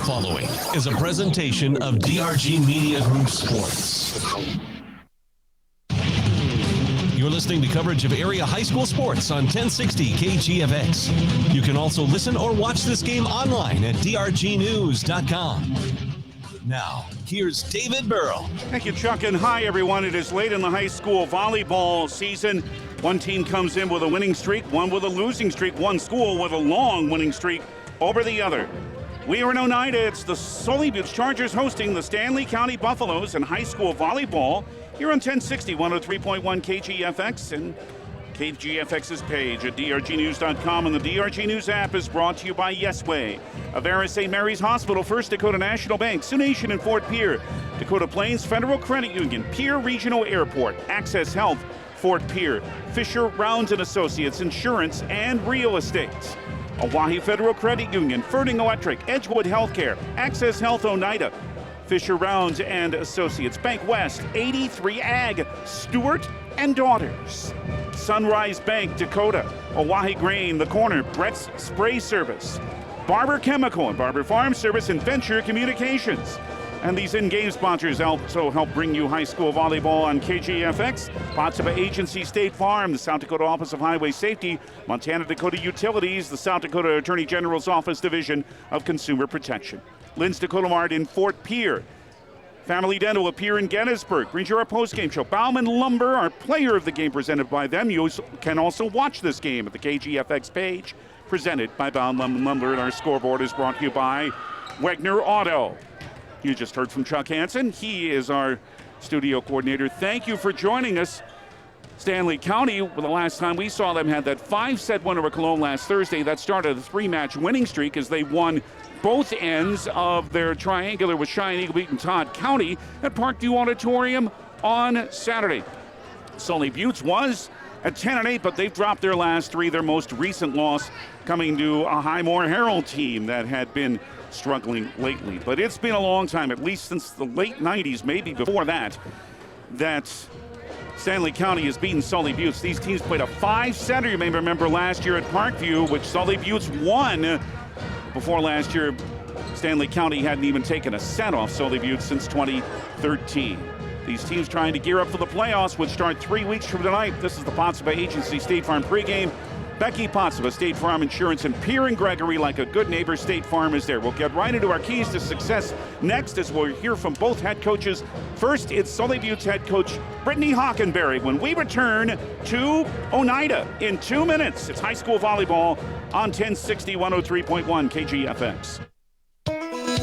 following is a presentation of DRG Media Group Sports. You're listening to coverage of area high school sports on 1060 KGFX. You can also listen or watch this game online at drgnews.com. Now, here's David Burrow. Thank you, Chuck, and hi, everyone. It is late in the high school volleyball season. One team comes in with a winning streak, one with a losing streak, one school with a long winning streak over the other. We are in Oneida. It's the Sully Chargers hosting the Stanley County Buffaloes in high school volleyball here on 1060, 103.1 KGFX, and KGFX's page at drgnews.com, and the DRG News app is brought to you by Yesway, Avera St. Mary's Hospital, First Dakota National Bank, Sioux Nation in Fort Pierre, Dakota Plains Federal Credit Union, Pierre Regional Airport, Access Health, Fort Pierre, Fisher Rounds & Associates Insurance and Real Estate, Oahe Federal Credit Union, Ferding Electric, Edgewood Healthcare, Access Health Oneida, Fisher Rounds & Associates, Bank West, 83 Ag, Stewart and Daughters, Sunrise Bank Dakota, Oahe Grain, The Corner, Brett's Spray Service, Barber Chemical and Barber Farm Service, and Venture Communications. And these in-game sponsors also help bring you high school volleyball on KGFX, Potsdam Agency, State Farm, the South Dakota Office of Highway Safety, Montana Dakota Utilities, the South Dakota Attorney General's Office Division of Consumer Protection, Lynn's Dakota Mart in Fort Pierre, Family Dental of Pierre in Gettysburg, brings you our post-game show. Bauman Lumber, our player of the game, presented by them. You can also watch this game at the KGFX page, presented by Bauman Lumber, and our scoreboard is brought to you by Wegner Auto. You just heard from Chuck Hansen. He is our studio coordinator. Thank you for joining us. Stanley County, the last time we saw them, had that 5-set win over Cologne last Thursday. That started a 3-match winning streak as they won both ends of their triangular with Cheyenne Eagle beating Todd County at Parkview Auditorium on Saturday. Sully Buttes was at 10-8, but they've dropped their last 3. Their most recent loss coming to a Highmore Herald team that had been struggling lately. But it's been a long time, at least since the late 90s, maybe before that, that Stanley County has beaten Sully Buttes. These teams played a 5-setter, you may remember, last year at Parkview, which Sully Buttes won. Before last year, Stanley County hadn't even taken a set off Sully Buttes since 2013. These teams trying to gear up for the playoffs, which start 3 weeks from tonight. This is the Potsdam Agency State Farm pregame. Becky Potsdam, State Farm Insurance, and Pierre and Gregory, like a good neighbor, State Farm is there. We'll get right into our keys to success next as we'll hear from both head coaches. First, it's Sully Buttes head coach Brittany Hockenberry when we return to Oneida in 2 minutes. It's high school volleyball on 1060, 103.1 KGFX.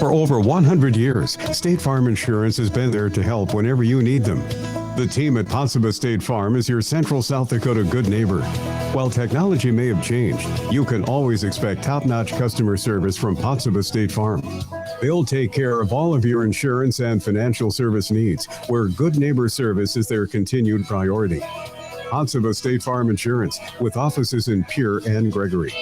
For over 100 years, State Farm Insurance has been there to help whenever you need them. The team at Potsdam State Farm is your Central South Dakota good neighbor. While technology may have changed, you can always expect top-notch customer service from Potsdam State Farm. They'll take care of all of your insurance and financial service needs, where good neighbor service is their continued priority. Potsdam State Farm Insurance, with offices in Pierre and Gregory.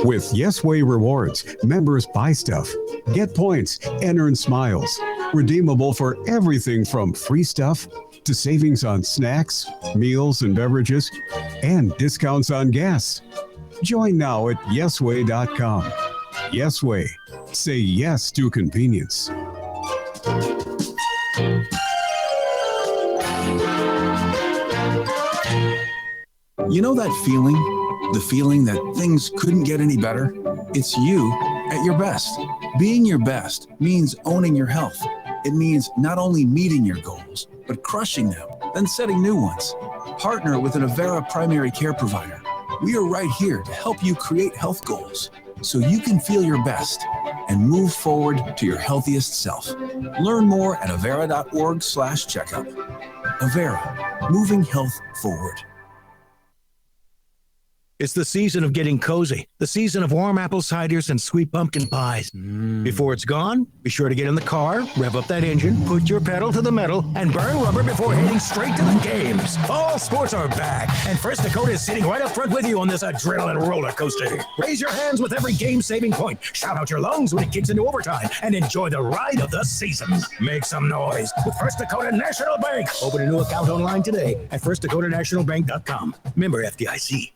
With Yesway Rewards, members buy stuff, get points, and earn smiles. Redeemable for everything from free stuff to savings on snacks, meals and beverages, and discounts on gas. Join now at yesway.com. Yesway. Say yes to convenience. You know that feeling? The feeling that things couldn't get any better? It's you at your best. Being your best means owning your health. It means not only meeting your goals, but crushing them, then setting new ones. Partner with an Avera primary care provider. We are right here to help you create health goals so you can feel your best and move forward to your healthiest self. Learn more at avera.org/checkup. Avera, moving health forward. It's the season of getting cozy, the season of warm apple ciders and sweet pumpkin pies. Before it's gone, be sure to get in the car, rev up that engine, put your pedal to the metal, and burn rubber before heading straight to the games. Fall sports are back, and First Dakota is sitting right up front with you on this adrenaline roller coaster. Raise your hands with every game-saving point, shout out your lungs when it kicks into overtime, and enjoy the ride of the season. Make some noise with First Dakota National Bank. Open a new account online today at firstdakotanationalbank.com. Member FDIC.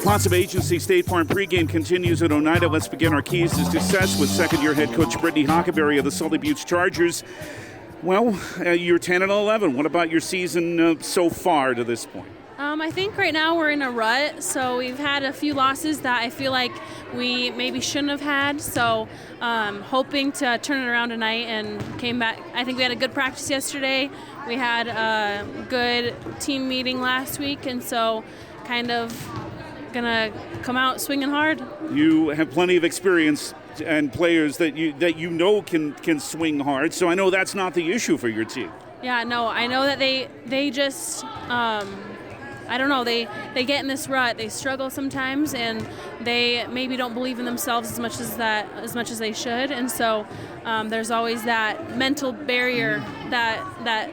Lots of agency. State Farm pregame continues at Oneida. Let's begin our keys to success with second-year head coach Brittany Hockenberry of the Sully Buttes Chargers. Well, you're 10-11. What about your season so far to this point? I think right now we're in a rut, so we've had a few losses that I feel like we maybe shouldn't have had, so hoping to turn it around tonight and came back. I think we had a good practice yesterday. We had a good team meeting last week, and so kind of gonna come out swinging hard. You have plenty of experience and players that you know can swing hard, so I know that's not the issue for your team. Yeah, no, I know that they just I don't know, they get in this rut. They struggle sometimes, and they maybe don't believe in themselves as much as they should. And so there's always that mental barrier that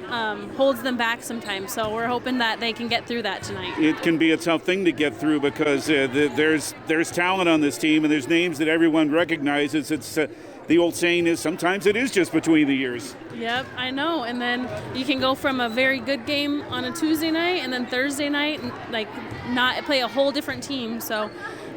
holds them back sometimes. So we're hoping that they can get through that tonight. It can be a tough thing to get through because there's talent on this team, and there's names that everyone recognizes. It's the old saying is sometimes it is just between the ears. Yep, I know. And then you can go from a very good game on a Tuesday night and then Thursday night like not play a whole different team. So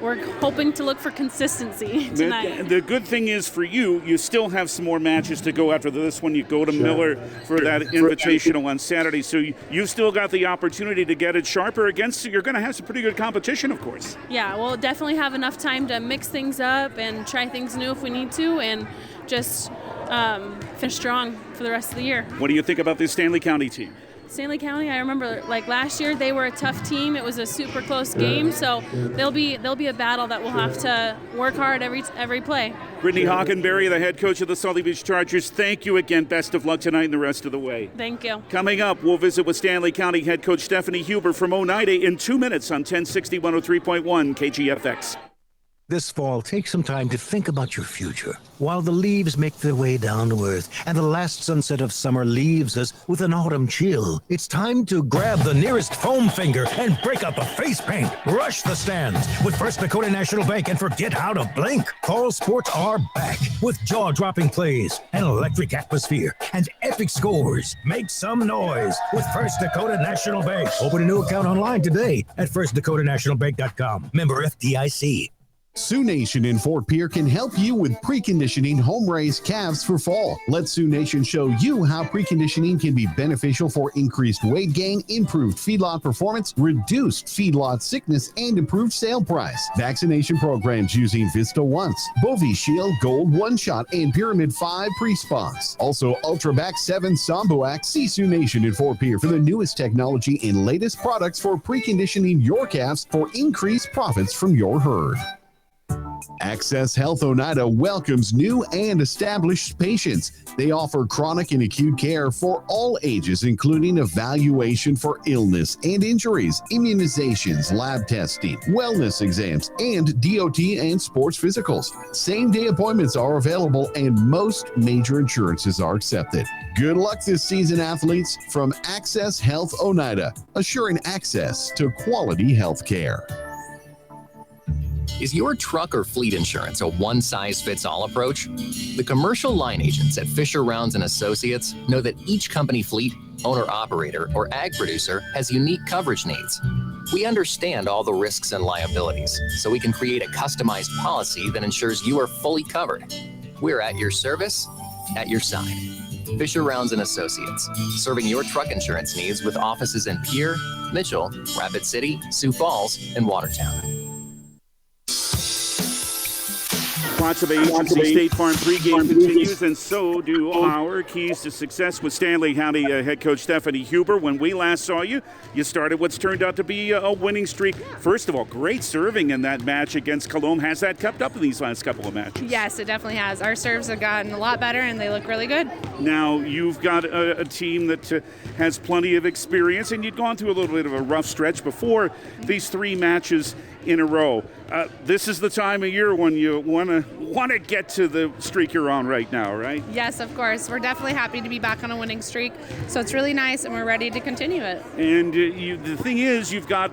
we're hoping to look for consistency tonight. The good thing is for you still have some more matches to go after this one. You go to Miller for that invitational on Saturday. So you've still got the opportunity to get it sharper against. You're going to have some pretty good competition, of course. Yeah, we'll definitely have enough time to mix things up and try things new if we need to, and just finish strong for the rest of the year. What do you think about this Stanley County team? Stanley County, I remember like last year they were a tough team. It was a super close game, so they'll be a battle that we'll have to work hard every play. Brittany Hockenberry, the head coach of the Sully Buttes Chargers, thank you again. Best of luck tonight and the rest of the way. Thank you. Coming up, we'll visit with Stanley County head coach Stephanie Huber from Oneida in 2 minutes on 1060 103.1 KGFX. This fall, take some time to think about your future while the leaves make their way down to earth and the last sunset of summer leaves us with an autumn chill. It's time to grab the nearest foam finger and break out the face paint. Rush the stands with First Dakota National Bank and forget how to blink. Fall sports are back with jaw-dropping plays, an electric atmosphere, and epic scores. Make some noise with First Dakota National Bank. Open a new account online today at firstdakotanationalbank.com. Member FDIC. Sioux Nation in Fort Pierre can help you with preconditioning home-raised calves for fall. Let Sioux Nation show you how preconditioning can be beneficial for increased weight gain, improved feedlot performance, reduced feedlot sickness, and improved sale price. Vaccination programs using Vista Once, Bovi Shield Gold One Shot, and Pyramid 5 pre-spawns. Also, Ultrabac 7 Sambuac. See Sioux Nation in Fort Pierre for the newest technology and latest products for preconditioning your calves for increased profits from your herd. Access Health Oneida welcomes new and established patients. They offer chronic and acute care for all ages, including evaluation for illness and injuries, immunizations, lab testing, wellness exams, and DOT and sports physicals. Same-day appointments are available, and most major insurances are accepted. Good luck this season, athletes, from Access Health Oneida, assuring access to quality health care. Is your truck or fleet insurance a one-size-fits-all approach? The commercial line agents at Fisher Rounds & Associates know that each company fleet, owner-operator, or ag producer has unique coverage needs. We understand all the risks and liabilities, so we can create a customized policy that ensures you are fully covered. We're at your service, at your side. Fisher Rounds & Associates, serving your truck insurance needs with offices in Pierre, Mitchell, Rapid City, Sioux Falls, and Watertown. Lots of agency. State Farm pregame continues, and so do our keys to success with Stanley County head coach Stephanie Huber. When we last saw you, you started what's turned out to be a winning streak. First of all, great serving in that match against Cologne. Has that kept up in these last couple of matches? Yes, it definitely has. Our serves have gotten a lot better, and they look really good. Now, you've got a team that has plenty of experience, and you'd gone through a little bit of a rough stretch before these 3 matches in a row. This is the time of year when you want to get to the streak you're on right now, right? Yes, of course. We're definitely happy to be back on a winning streak, so it's really nice, and we're ready to continue it. And the thing is, you've got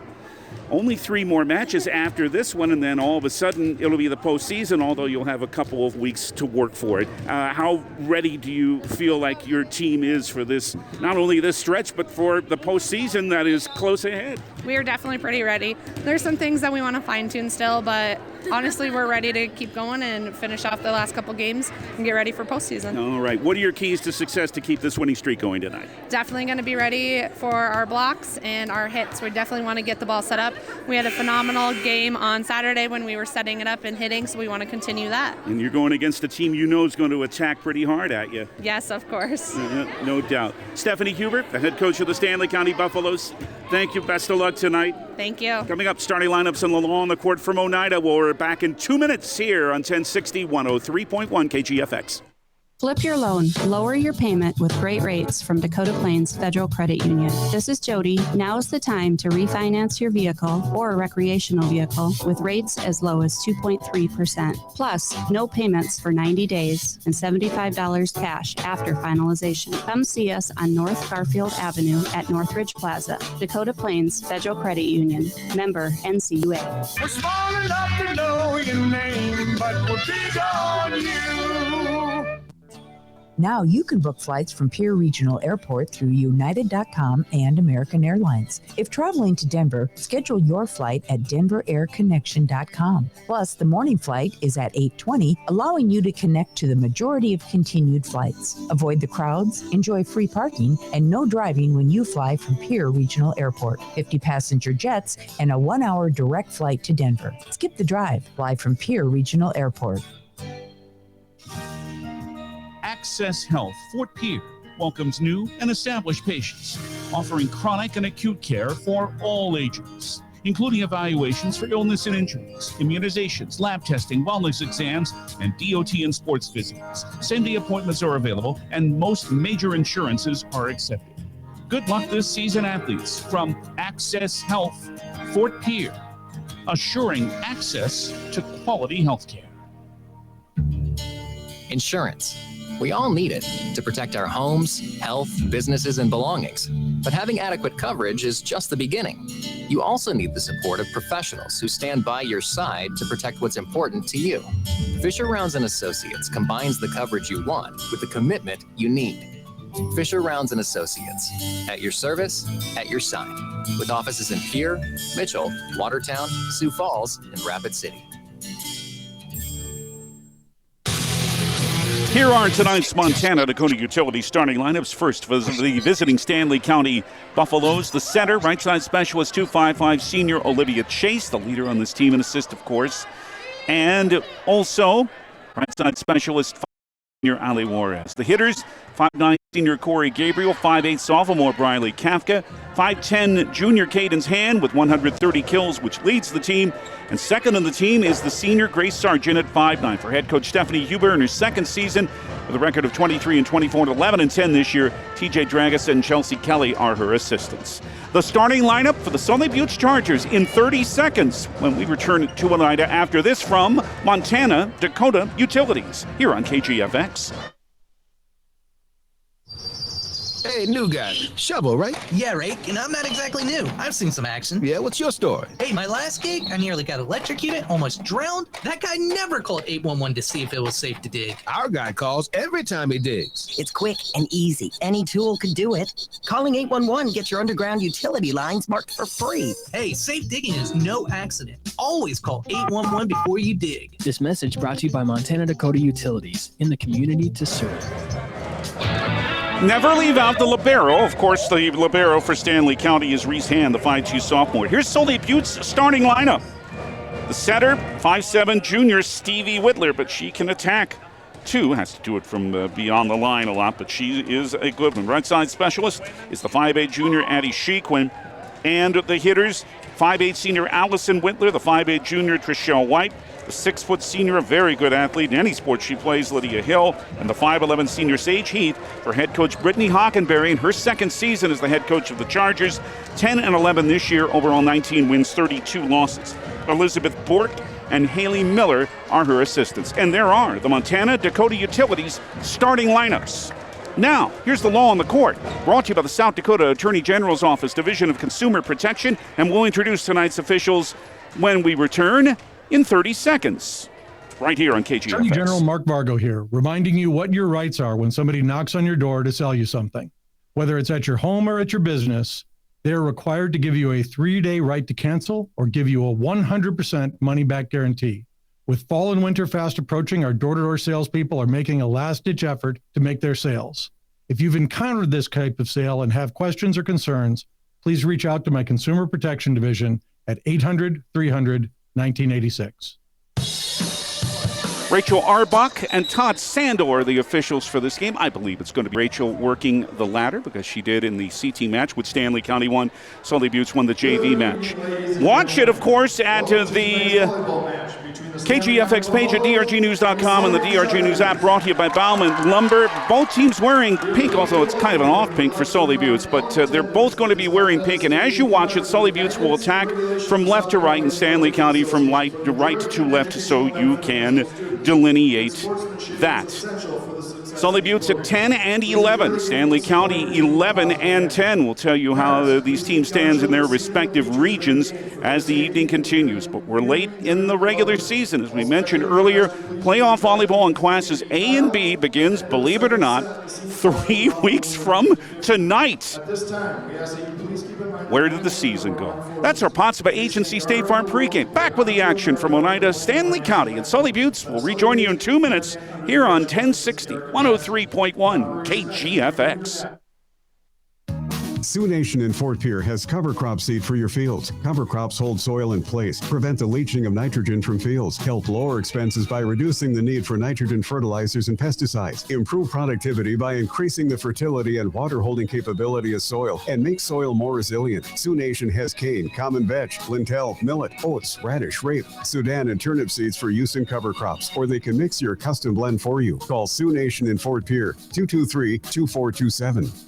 only 3 more matches after this one, and then all of a sudden it'll be the postseason, although you'll have a couple of weeks to work for it. How ready do you feel like your team is for this, not only this stretch, but for the postseason that is close ahead? We are definitely pretty ready. There's some things that we want to fine-tune still, but honestly, we're ready to keep going and finish off the last couple games and get ready for postseason. All right. What are your keys to success to keep this winning streak going tonight? Definitely going to be ready for our blocks and our hits. We definitely want to get the ball set up. We had a phenomenal game on Saturday when we were setting it up and hitting, so we want to continue that. And you're going against a team you know is going to attack pretty hard at you. Yes, of course. No doubt. Stephanie Hubert, the head coach of the Stanley County Buffaloes, thank you. Best of luck tonight. Thank you. Coming up, starting lineups on the court from Oneida. We're back in 2 minutes here on 1060 103.1 KGFX. Flip your loan, lower your payment with great rates from Dakota Plains Federal Credit Union. This is Jody. Now is the time to refinance your vehicle or recreational vehicle with rates as low as 2.3%. Plus, no payments for 90 days and $75 cash after finalization. Come see us on North Garfield Avenue at Northridge Plaza. Dakota Plains Federal Credit Union. Member NCUA. We're small enough to know your name, but we're big on you. Now you can book flights from Pierre Regional Airport through United.com and American Airlines. If traveling to Denver, schedule your flight at DenverAirConnection.com. Plus, the morning flight is at 8:20, allowing you to connect to the majority of continued flights. Avoid the crowds, enjoy free parking, and no driving when you fly from Pierre Regional Airport. 50 passenger jets and a 1-hour direct flight to Denver. Skip the drive. Fly from Pierre Regional Airport. Access Health Fort Pierre welcomes new and established patients, offering chronic and acute care for all ages, including evaluations for illness and injuries, immunizations, lab testing, wellness exams, and DOT and sports visits. Same-day appointments are available, and most major insurances are accepted. Good luck this season, athletes, from Access Health Fort Pierre, assuring access to quality health care. Insurance. We all need it to protect our homes, health, businesses, and belongings. But having adequate coverage is just the beginning. You also need the support of professionals who stand by your side to protect what's important to you. Fisher Rounds & Associates combines the coverage you want with the commitment you need. Fisher Rounds & Associates, at your service, at your side, with offices in Pierre, Mitchell, Watertown, Sioux Falls, and Rapid City. Here are tonight's Montana Dakota Utility starting lineups. First for the visiting Stanley County Buffaloes. The center, right side specialist 255 senior Olivia Chase, the leader on this team in assist, of course. And also, right side specialist senior Ali Juarez. The hitters, 5'9 senior Corey Gabriel, 5'8 sophomore Briley Kafka, 5'10 junior Cadence Hand with 130 kills, which leads the team. And second on the team is the senior Grace Sargent at 5'9. For head coach Stephanie Huber in her second season with a record of 23-24 and 11-10 this year, TJ Dragus and Chelsea Kelly are her assistants. The starting lineup for the Sully Buttes Chargers in 30 seconds when we return to Oneida after this from Montana Dakota Utilities here on KGFX. Hey, new guy. Shovel, right? Yeah, right. And I'm not exactly new. I've seen some action. Yeah, what's your story? Hey, my last gig, I nearly got electrocuted, almost drowned. That guy never called 811 to see if it was safe to dig. Our guy calls every time he digs. It's quick and easy. Any tool can do it. Calling 811 gets your underground utility lines marked for free. Hey, safe digging is no accident. Always call 811 before you dig. This message brought to you by Montana Dakota Utilities, in the community to serve. Never leave out the Libero. Of course, the Libero for Stanley County is Reese Hand, the 5'2 sophomore. Here's Sully Buttes' starting lineup. The setter, 5'7 junior Stevie Whitler, but she can attack too. Has to do it from beyond the line a lot, but she is a good one. Right side specialist is the 5'8 junior Addie Shequin. And the hitters, 5'8" senior Allison Whitler, the 5'8" junior Trishelle White, the 6' senior, a very good athlete in any sport she plays, Lydia Hill, and the 5'11" senior Sage Heath for head coach Brittany Hockenberry in her second season as the head coach of the Chargers. 10-11 this year, overall 19 wins, 32 losses. Elizabeth Bork and Haley Miller are her assistants. And there are the Montana Dakota Utilities starting lineups. Now, here's the law on the court, brought to you by the South Dakota Attorney General's Office, Division of Consumer Protection, and we'll introduce tonight's officials when we return in 30 seconds, right here on KGFX. Attorney General Mark Vargo here, reminding you what your rights are when somebody knocks on your door to sell you something. Whether it's at your home or at your business, they're required to give you a 3-day right to cancel or give you a 100% money-back guarantee. With fall and winter fast approaching, our door-to-door salespeople are making a last-ditch effort to make their sales. If you've encountered this type of sale and have questions or concerns, please reach out to my Consumer Protection Division at 800-300-1986. Rachel Arbach and Todd Sandor are the officials for this game. I believe it's going to be Rachel working the ladder because she did in the CT match with Stanley County won. Sully Buttes won the JV match. Watch it, of course, at the KGFX page at drgnews.com and the DRG News app, brought to you by Bauman Lumber. Both teams wearing pink, although it's kind of an off pink for Sully Buttes, but they're both going to be wearing pink. And as you watch it, Sully Buttes will attack from left to right and Stanley County from right to left, so you can delineate that. Sully Buttes at 10-11. Stanley County 11-10. We'll tell you how these teams stand in their respective regions as the evening continues. But we're late in the regular season. As we mentioned earlier, playoff volleyball in classes A and B begins, believe it or not, 3 weeks from tonight. Where did the season go? That's our Potsdam Agency State Farm pregame. Back with the action from Oneida, Stanley County, and Sully Buttes will rejoin you in 2 minutes here on 1060, 103.1 KGFX. Sioux Nation in Fort Pierre has cover crop seed for your fields. Cover crops hold soil in place, prevent the leaching of nitrogen from fields, help lower expenses by reducing the need for nitrogen fertilizers and pesticides, improve productivity by increasing the fertility and water holding capability of soil, and make soil more resilient. Sioux Nation has cane, common vetch, lintel, millet, oats, radish, rape, Sudan, and turnip seeds for use in cover crops, or they can mix your custom blend for you. Call Sioux Nation in Fort Pierre, 223-2427.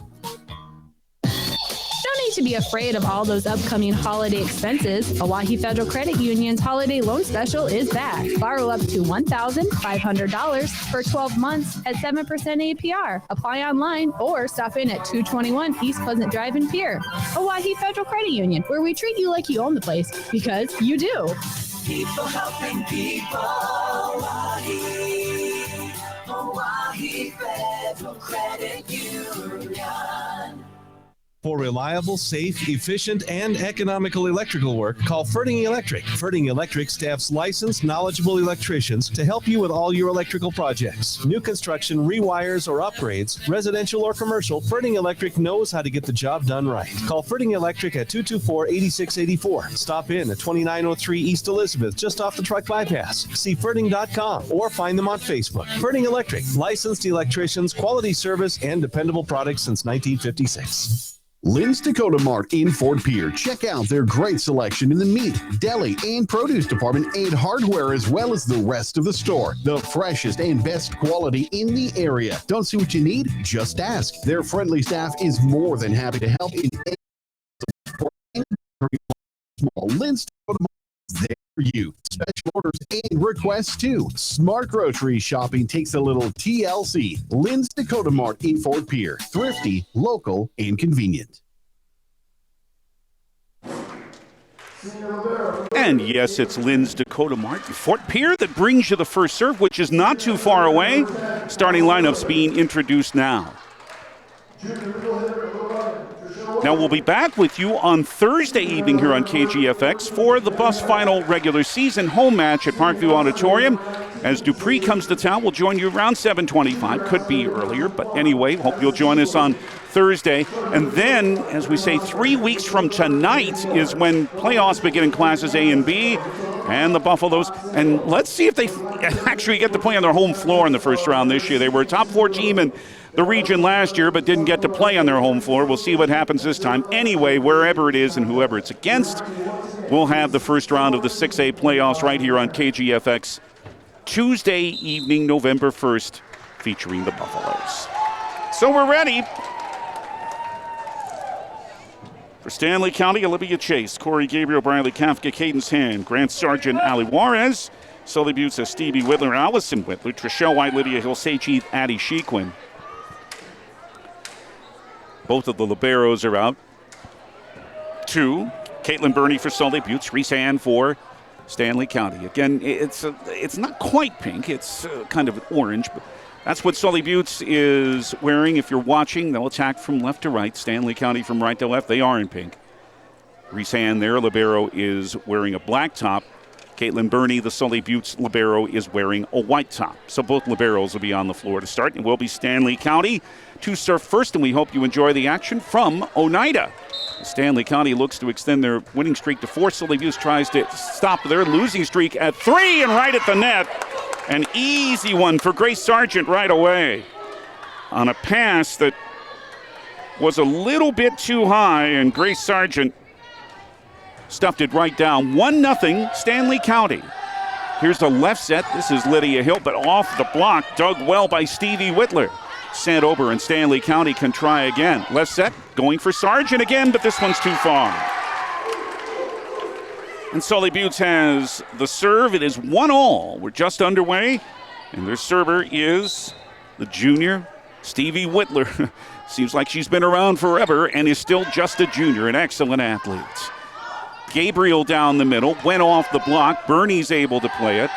To be afraid of all those upcoming holiday expenses, Oahe Federal Credit Union's holiday loan special is back. Borrow up to $1,500 for 12 months at 7% APR. Apply online or stop in at 221 East Pleasant Drive in Pierre. Oahe Federal Credit Union, where we treat you like you own the place, because you do. People helping people. Oahe Federal Credit Union. For reliable, safe, efficient, and economical electrical work, call Ferding Electric. Ferding Electric staffs licensed, knowledgeable electricians to help you with all your electrical projects. New construction, rewires, or upgrades, residential or commercial, Ferding Electric knows how to get the job done right. Call Ferding Electric at 224-8684. Stop in at 2903 East Elizabeth, just off the truck bypass. See Ferding.com or find them on Facebook. Ferding Electric, licensed electricians, quality service, and dependable products since 1956. Lynn's Dakota Mart in Fort Pierre. Check out their great selection in the meat, deli, and produce department and hardware, as well as the rest of the store. The freshest and best quality in the area. Don't see what you need? Just ask. Their friendly staff is more than happy to help in any small. Lynn's Dakota Mart is there for you. Special orders and requests too. Smart grocery shopping takes a little TLC. Lynn's Dakota Mart in Fort Pierre. Thrifty, local, and convenient. And yes, it's Lynn's Dakota Mart in Fort Pierre that brings you the first serve, which is not too far away. Starting lineups being introduced now. Now, we'll be back with you on Thursday evening here on KGFX for the Bus Final regular season home match at Parkview Auditorium. As Dupree comes to town, we'll join you around 7:25. Could be earlier, but anyway, hope you'll join us on Thursday. And then, as we say, 3 weeks from tonight is when playoffs begin in classes A and B. And the Buffaloes, and let's see if they actually get to play on their home floor in the first round this year. They were a top 4 team in the region last year, but didn't get to play on their home floor. We'll see what happens this time. Anyway, wherever it is and whoever it's against, we'll have the first round of the 6A playoffs right here on KGFX Tuesday evening, November 1st, featuring the Buffaloes. So we're ready. For Stanley County, Olivia Chase, Corey Gabriel, Briley Kafka, Cadence Hand, Grant Sargent, Ali Juarez, Sully Buttes, Stevie Whitler, Allison Whitler, Trishelle White, Lydia Hill, Sage Addie Shequin. Both of the Liberos are out. 2, Caitlin Burney for Sully Buttes, Reese Ann for Stanley County. Again, it's not quite pink. It's kind of orange, but that's what Sully Buttes is wearing. If you're watching, they'll attack from left to right. Stanley County from right to left. They are in pink. Reese Ann there. Libero is wearing a black top. Caitlin Burney, the Sully Buttes Libero, is wearing a white top. So both Liberos will be on the floor to start. It will be Stanley County to serve first, and we hope you enjoy the action from Oneida. Stanley County looks to extend their winning streak to 4. Sully Buttes tries to stop their losing streak at 3 and right at the net. An easy one for Grace Sargent right away on a pass that was a little bit too high, and Grace Sargent stuffed it right down. 1-0 Stanley County. Here's the left set. This is Lydia Hill, but off the block, dug well by Stevie Whitler. Sent over, and Stanley County can try again. Left set, going for Sargent again, but this one's too far. And Sully Buttes has the serve. It is 1-1. We're just underway, and their server is the junior, Stevie Whitler. Seems like she's been around forever and is still just a junior, an excellent athlete. Gabriel down the middle, went off the block. Burney's able to play it.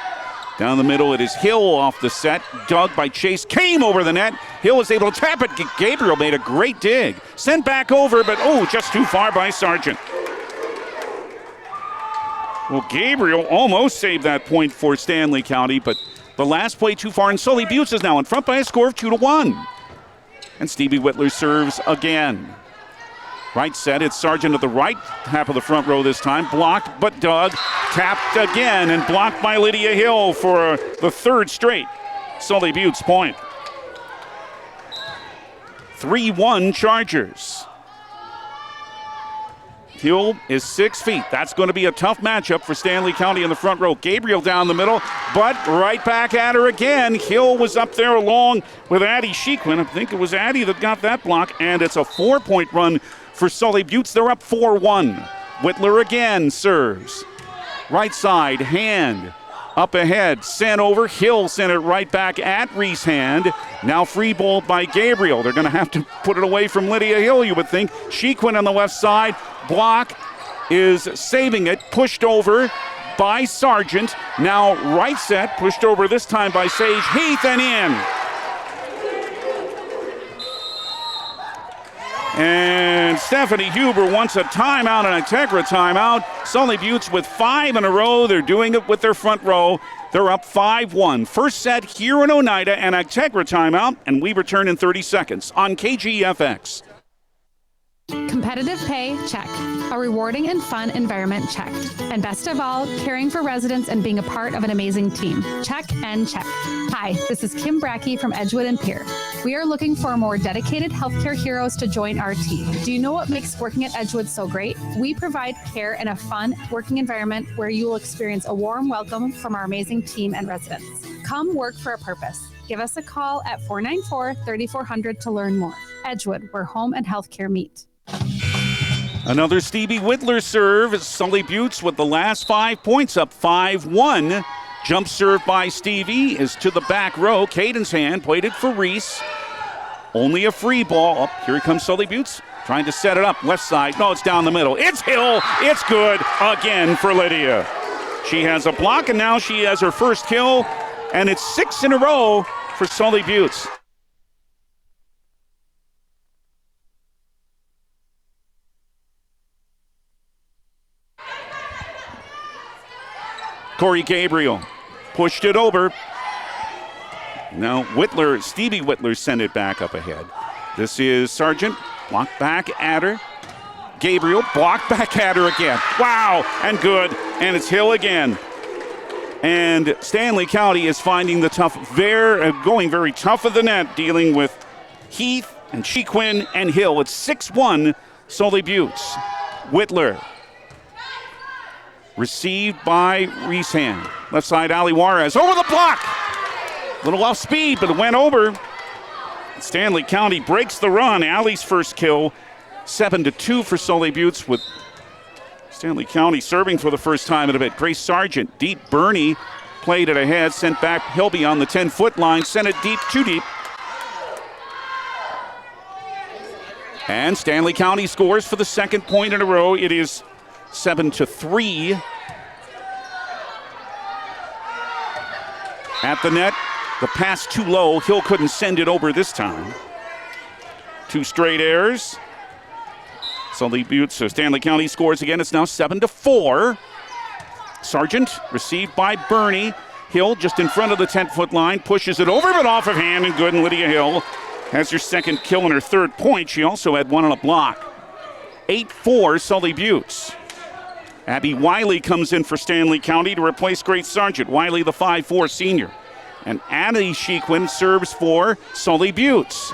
Down the middle, it is Hill off the set. Dug by Chase, came over the net. Hill was able to tap it. Gabriel made a great dig. Sent back over, but just too far by Sargent. Well, Gabriel almost saved that point for Stanley County, but the last play too far, and Sully Buttes is now in front by a score of 2-1. And Stevie Whitler serves again. Right set, it's Sargent at the right half of the front row this time. Blocked, but dug. Tapped again, and blocked by Lydia Hill for the third straight Sully Buttes point. 3-1 Chargers. Hill is 6 feet. That's going to be a tough matchup for Stanley County in the front row. Gabriel down the middle, but right back at her again. Hill was up there along with Addie Shequin. I think it was Addie that got that block, and it's a 4-point run for Sully Buttes. They're up 4-1. Whitler again serves. Right side, Hand up ahead, sent over. Hill sent it right back at Reese Hand. Now free ball by Gabriel. They're going to have to put it away from Lydia Hill, you would think. Shequin on the left side. Block is saving it. Pushed over by Sargent. Now right set. Pushed over this time by Sage Heath and in. And Stephanie Huber wants a timeout, an Integra timeout. Sully Buttes with 5 in a row. They're doing it with their front row. They're up 5-1. First set here in Oneida, an Integra timeout, and we return in 30 seconds on KGFX. Competitive pay, check. A rewarding and fun environment, check. And best of all, caring for residents and being a part of an amazing team, check and check. Hi, this is Kim Brackey from Edgewood and Pierre. We are looking for more dedicated healthcare heroes to join our team. Do you know what makes working at Edgewood so great? We provide care in a fun working environment where you will experience a warm welcome from our amazing team and residents. Come work for a purpose. Give us a call at 494-3400 to learn more. Edgewood, where home and healthcare meet. Another Stevie Whitler serve. Sully Buttes with the last 5 points, up 5-1. Jump serve by Stevie is to the back row. Cadence Hand played it for Reese. Only a free ball. Oh, here comes Sully Buttes trying to set it up. Left side. No, it's down the middle. It's Hill. It's good again for Lydia. She has a block, and now she has her first kill, and it's 6 in a row for Sully Buttes. Corey Gabriel pushed it over. Now Stevie Whitler sent it back up ahead. This is Sargent, blocked back at her. Gabriel blocked back at her again. Wow, and good, and it's Hill again. And Stanley County is finding the tough, going very tough at the net, dealing with Heath and Shequin and Hill. It's 6-1, Sully Buttes. Whitler Received by Reeshand. Left side, Ali Juarez. Over the block. Little off speed, but it went over. Stanley County breaks the run. Allie's first kill. 7-2 for Sully Buttes, with Stanley County serving for the first time in a bit. Grace Sargent, deep. Bernie played it ahead, sent back Hilby on the 10-foot line, sent it deep, too deep. And Stanley County scores for the second point in a row. It is 7-3. At the net, the pass too low. Hill couldn't send it over this time. 2 straight errors. Sully Buttes, Stanley County scores again. It's now 7-4. Sargent received by Bernie. Hill just in front of the 10-foot line, pushes it over, but off of hand and good. And Lydia Hill has her second kill and her third point. She also had one on a block. 8-4 Sully Buttes. Abby Wiley comes in for Stanley County to replace Grace Sargent. Wiley, the 5'4 senior. And Annie Shequin serves for Sully Buttes.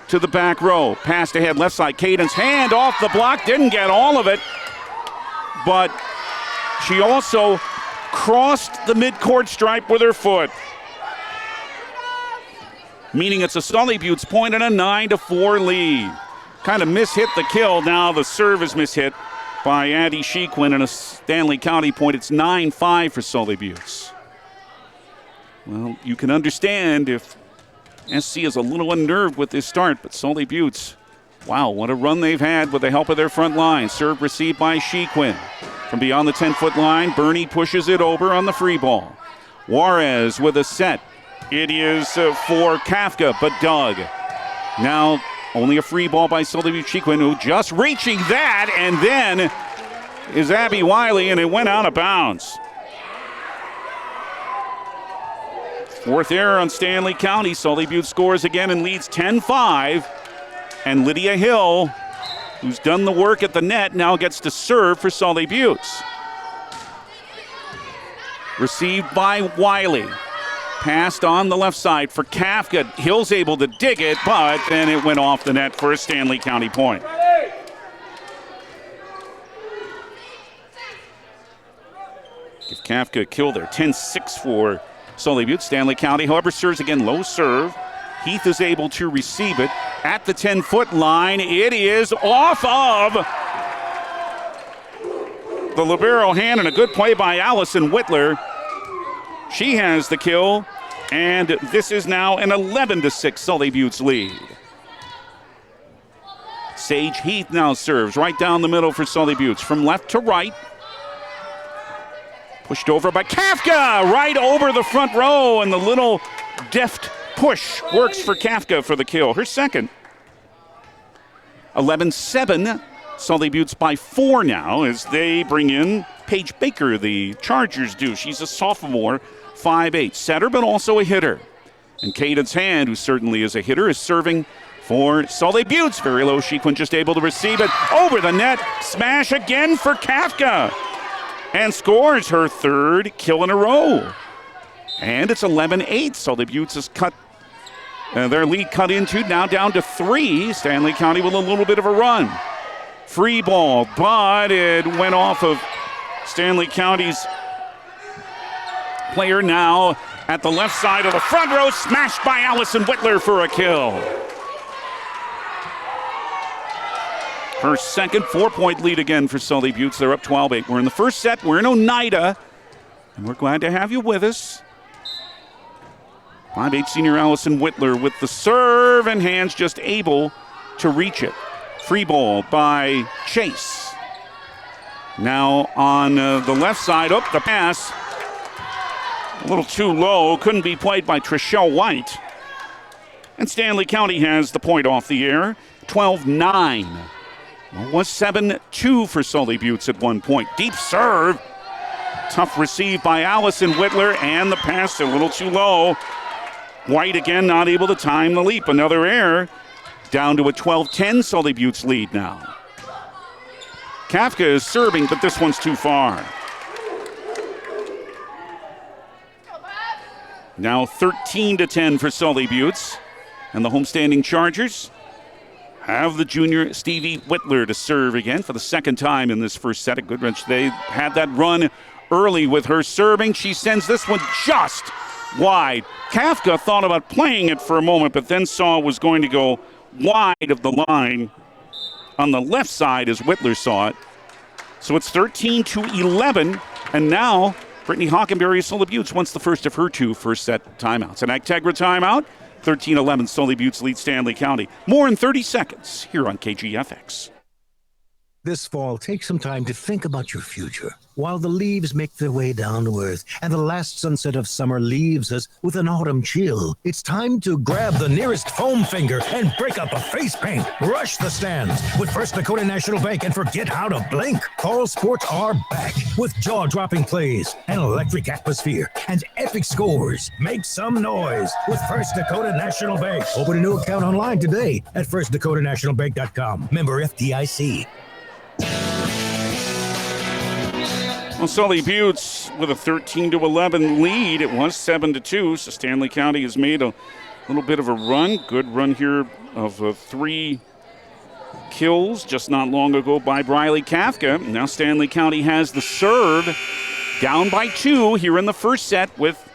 To the back row. Passed ahead, left side. Caden's hand off the block. Didn't get all of it. But she also crossed the midcourt stripe with her foot. Meaning it's a Sully Buttes point and a 9-4 lead. Kind of mishit the kill. Now the serve is mishit by Andy Shequin and a Stanley County point. It's 9-5 for Sully Buttes. Well, you can understand if SC is a little unnerved with this start, but Sully Buttes, wow, what a run they've had with the help of their front line. Serve received by Shequin. From beyond the 10-foot line, Bernie pushes it over on the free ball. Juarez with a set. It is for Kafka, but Doug. Now only a free ball by Sully Buttes. Shequin, who just reaching that, and then is Abby Wiley, and it went out of bounds. Fourth error on Stanley County. Sully Buttes scores again and leads 10-5. And Lydia Hill, who's done the work at the net, now gets to serve for Sully Buttes. Received by Wiley. Passed on the left side for Kafka. Hill's able to dig it, but then it went off the net for a Stanley County point. Give Kafka a kill there. 10-6 for Sully Buttes. Stanley County, however, serves again. Low serve. Heath is able to receive it at the 10-foot line. It is off of the Libero hand, and a good play by Allison Whitler. She has the kill, and this is now an 11-6 Sully Buttes lead. Sage Heath now serves right down the middle for Sully Buttes. From left to right. Pushed over by Kafka, right over the front row, and the little deft push works for Kafka for the kill. Her second. 11-7, Sully Buttes by 4 now as they bring in Paige Baker, the Chargers do. She's a sophomore, 5'8", setter, but also a hitter. And Caden's hand, who certainly is a hitter, is serving for Sully Buttes. Very low, Shequin just able to receive it over the net. Smash again for Kafka. And scores her third kill in a row. And it's 11-8. Sully Buttes has cut their lead cut into, now down to 3. Stanley County with a little bit of a run. Free ball, but it went off of Stanley County's player now at the left side of the front row. Smashed by Allison Whitler for a kill. Her second 4-point lead again for Sully Buttes. They're up 12-8. We're in the first set. We're in Oneida, and we're glad to have you with us. 5'8" senior Allison Whitler with the serve, and hands just able to reach it. Free ball by Chase. Now on the left side, the pass. A little too low, couldn't be played by Trishelle White. And Stanley County has the point off the air, 12-9. It was 7-2 for Sully Buttes at one point. Deep serve. Tough receive by Allison Whitler, and the pass a little too low. White again not able to time the leap. Another error. Down to a 12-10 Sully Buttes lead now. Kafka is serving, but this one's too far. Now 13-10 for Sully Buttes. And the homestanding Chargers have the junior Stevie Whitler to serve again for the second time in this first set. A good run. They had that run early with her serving. She sends this one just wide. Kafka thought about playing it for a moment, but then saw it was going to go wide of the line on the left side as Whitler saw it. So it's 13-11, and now Brittany Hockenberry of Sully Buttes wants the first of her two first set timeouts. An Actegra timeout, 13-11, Sully Buttes leads Stanley County. More in 30 seconds here on KGFX. This fall, take some time to think about your future. While the leaves make their way down to earth and the last sunset of summer leaves us with an autumn chill, it's time to grab the nearest foam finger and break up a face paint. Rush the stands with First Dakota National Bank and forget how to blink. All sports are back with jaw-dropping plays, an electric atmosphere, and epic scores. Make some noise with First Dakota National Bank. Open a new account online today at firstdakotanationalbank.com. Member FDIC. Well, Sully Buttes with a 13-11 lead. It was 7-2, so Stanley County has made a little bit of a run. Good run here of 3 kills just not long ago by Briley Kafka. Now Stanley County has the serve, down by 2 here in the first set with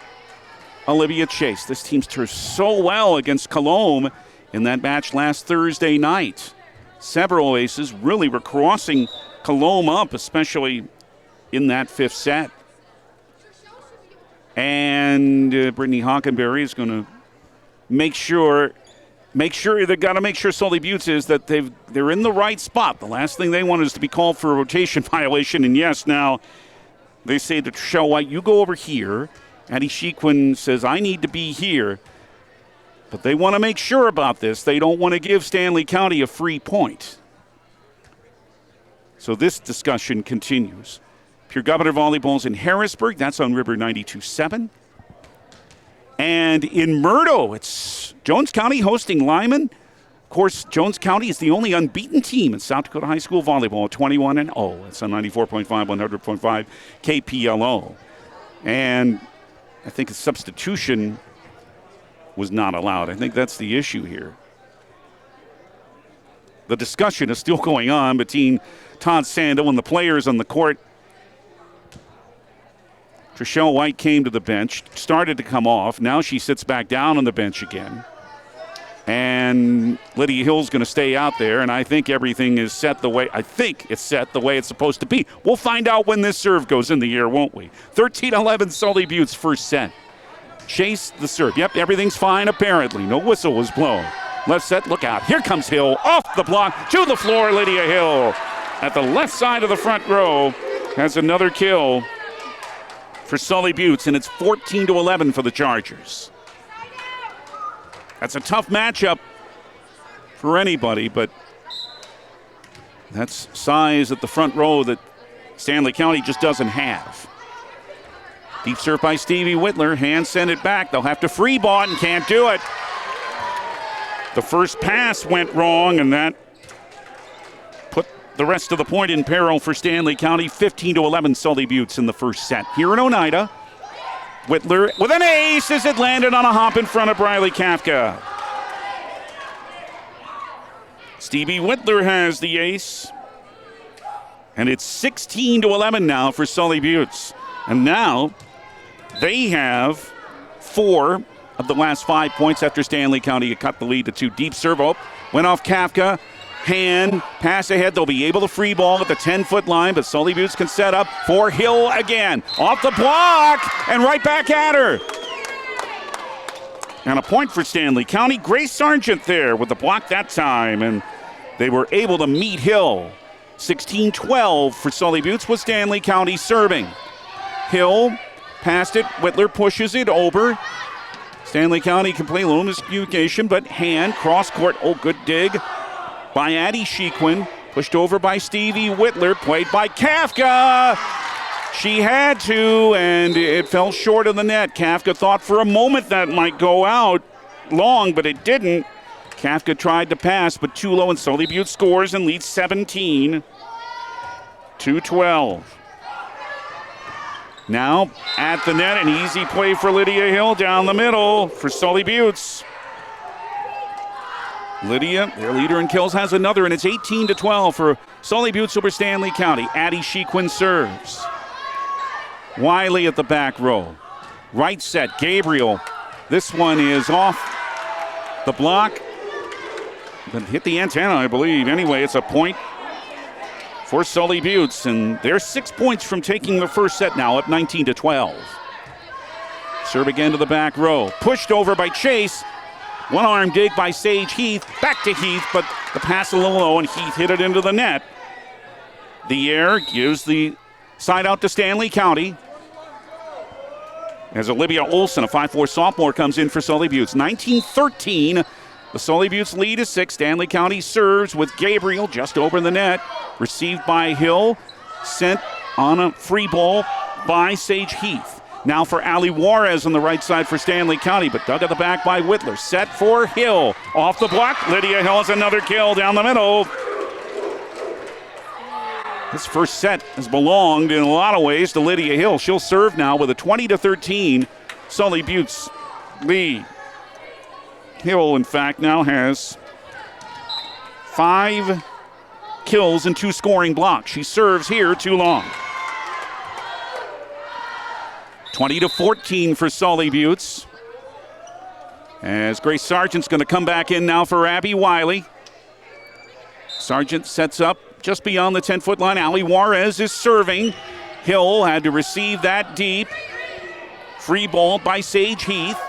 Olivia Chase. This team served so well against Cologne in that match last Thursday night. Several aces really were crossing Cologne up, especially in that 5th set. And Brittany Hockenberry is going to make sure they've got to make sure Sully Buttes is that they're in the right spot. The last thing they want is to be called for a rotation violation. And yes, now they say to Trishelle White, you go over here. Addie Shequin says, I need to be here. But they want to make sure about this. They don't want to give Stanley County a free point. So this discussion continues. Pure Governor Volleyball's in Harrisburg. That's on River 92.7. And in Murdo, it's Jones County hosting Lyman. Of course, Jones County is the only unbeaten team in South Dakota High School Volleyball, 21-0. It's on 94.5, 100.5 KPLO. And I think a substitution was not allowed. I think that's the issue here. The discussion is still going on between Todd Sandel and the players on the court. Trishelle White came to the bench, started to come off. Now she sits back down on the bench again. And Lydia Hill's going to stay out there, and I think everything is set the way it's supposed to be. We'll find out when this serve goes in the air, won't we? 13-11 Sully Buttes first set. Chase the serve. Yep, everything's fine apparently. No whistle was blown. Left set, look out. Here comes Hill off the block to the floor. Lydia Hill at the left side of the front row has another kill for Sully Buttes, and it's 14-11 for the Chargers. That's a tough matchup for anybody, but that's size at the front row that Stanley County just doesn't have. Deep serve by Stevie Whitler. Hand send it back. They'll have to free ball it and can't do it. The first pass went wrong, and that put the rest of the point in peril for Stanley County. 15-11 Sully Buttes in the first set. Here in Oneida, Whitler with an ace as it landed on a hop in front of Briley Kafka. Stevie Whitler has the ace. And it's 16-11 now for Sully Buttes. And now they have 4 of the last 5 points after Stanley County cut the lead to 2. Deep serve went off Kafka. Hand, pass ahead. They'll be able to free ball at the 10-foot line, but Sully Buttes can set up for Hill again. Off the block and right back at her. And a point for Stanley County. Grace Sargent there with the block that time, and they were able to meet Hill. 16-12 for Sully Buttes with Stanley County serving. Hill passed it. Whitler pushes it over. Stanley County complete little miscommunication, but hand, cross court. Oh, good dig by Addie Shequin. Pushed over by Stevie Whitler. Played by Kafka. She had to, and it fell short of the net. Kafka thought for a moment that might go out long, but it didn't. Kafka tried to pass, but too low, and Sully Buttes scores and leads 17-12. Now at the net, an easy play for Lydia Hill down the middle for Sully Buttes. Lydia, their leader in kills, has another, and it's 18-12 for Sully Buttes over Stanley County. Addie Shequin serves. Wiley at the back row. Right set, Gabriel. This one is off the block. But hit the antenna, I believe. Anyway, it's a point for Sully Buttes, and they're 6 points from taking the first set now, up 19-12. Serve again to the back row. Pushed over by Chase. One-arm dig by Sage Heath. Back to Heath, but the pass a little low, and Heath hit it into the net. The air gives the side out to Stanley County. As Olivia Olson, a 5'4 sophomore, comes in for Sully Buttes. 19-13. The Sully Buttes lead is 6. Stanley County serves with Gabriel just over the net. Received by Hill. Sent on a free ball by Sage Heath. Now for Ali Juarez on the right side for Stanley County, but dug at the back by Whitler. Set for Hill. Off the block. Lydia Hill has another kill down the middle. This first set has belonged in a lot of ways to Lydia Hill. She'll serve now with a 20-13 Sully Buttes lead. Hill, in fact, now has 5 kills and 2 scoring blocks. She serves here too long. 20-14 for Sully Buttes. As Grace Sargent's going to come back in now for Abby Wiley. Sargent sets up just beyond the 10-foot line. Ali Juarez is serving. Hill had to receive that deep. Free ball by Sage Heath.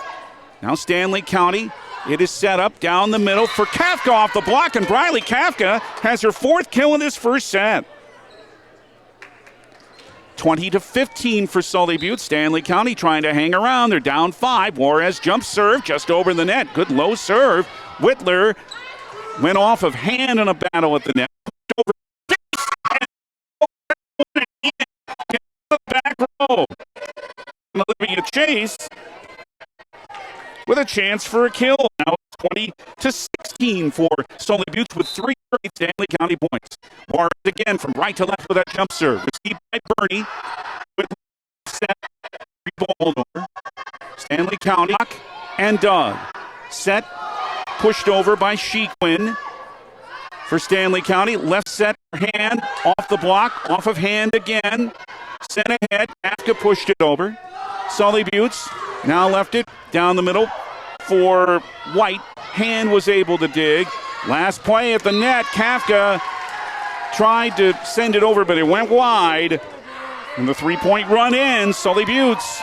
Now Stanley County. It is set up down the middle for Kafka off the block, and Briley Kafka has her 4th kill in this first set. 20-15 for Sully Buttes. Stanley County trying to hang around. They're down 5. Juarez jump serve just over the net. Good low serve. Whitler went off of hand in a battle at the net. Back row. Olivia Chase with a chance for a kill. Now 20-16 for Sully Buttes with 3 straight Stanley County points. Juarez again from right to left with that jump serve. Received by Bernie. Set. Ball over. Stanley County and Doug. Set. Pushed over by Shequin. For Stanley County, left set hand, off the block, off of hand again. Sent ahead, Kafka pushed it over. Sully Buttes now left it down the middle for White. Hand was able to dig. Last play at the net, Kafka tried to send it over, but it went wide. And the 3-point run ends. Sully Buttes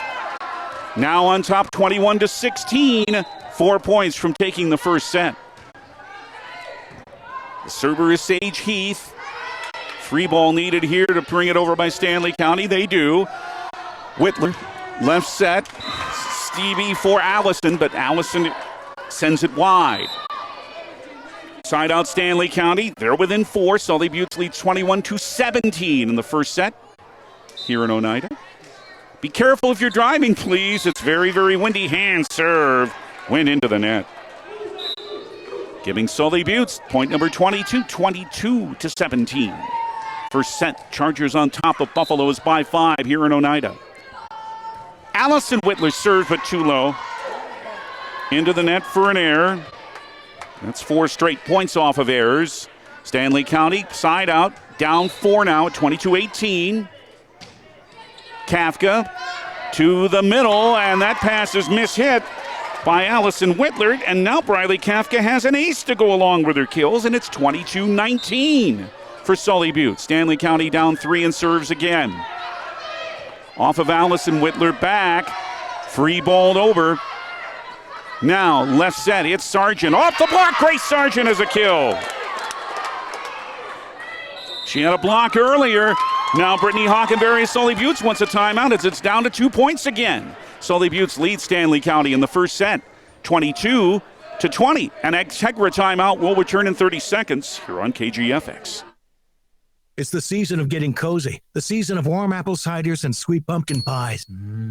now on top 21-16. 4 points from taking the first set. The server is Sage Heath. Free ball needed here to bring it over by Stanley County. They do. Whitler, left set. Stevie for Allison, but Allison sends it wide. Side out Stanley County. They're within 4. Sully Buttes leads 21-17 in the first set here in Oneida. Be careful if you're driving, please. It's very, very windy. Hand serve went into the net. Giving Sully Buttes point number 22, 22-17. First set, Chargers on top of Buffaloes by 5 here in Oneida. Allison Whitler served but too low. Into the net for an error. That's 4 straight points off of errors. Stanley County side out, down 4 now at 22-18. Kafka to the middle, and that pass is mishit by Allison Whitler, and now Briley Kafka has an ace to go along with her kills, and it's 22-19 for Sully Buttes. Stanley County down 3 and serves again. Off of Allison Whitler back, free balled over. Now left set, it's Sargent. Off the block, Grace Sargent has a kill. She had a block earlier. Now Brittany Hockenberry, Sully Buttes wants a timeout as it's down to 2 points again. Sully Buttes leads Stanley County in the first set, 22-20. An Integra timeout will return in 30 seconds here on KGFX. It's the season of getting cozy, the season of warm apple ciders and sweet pumpkin pies.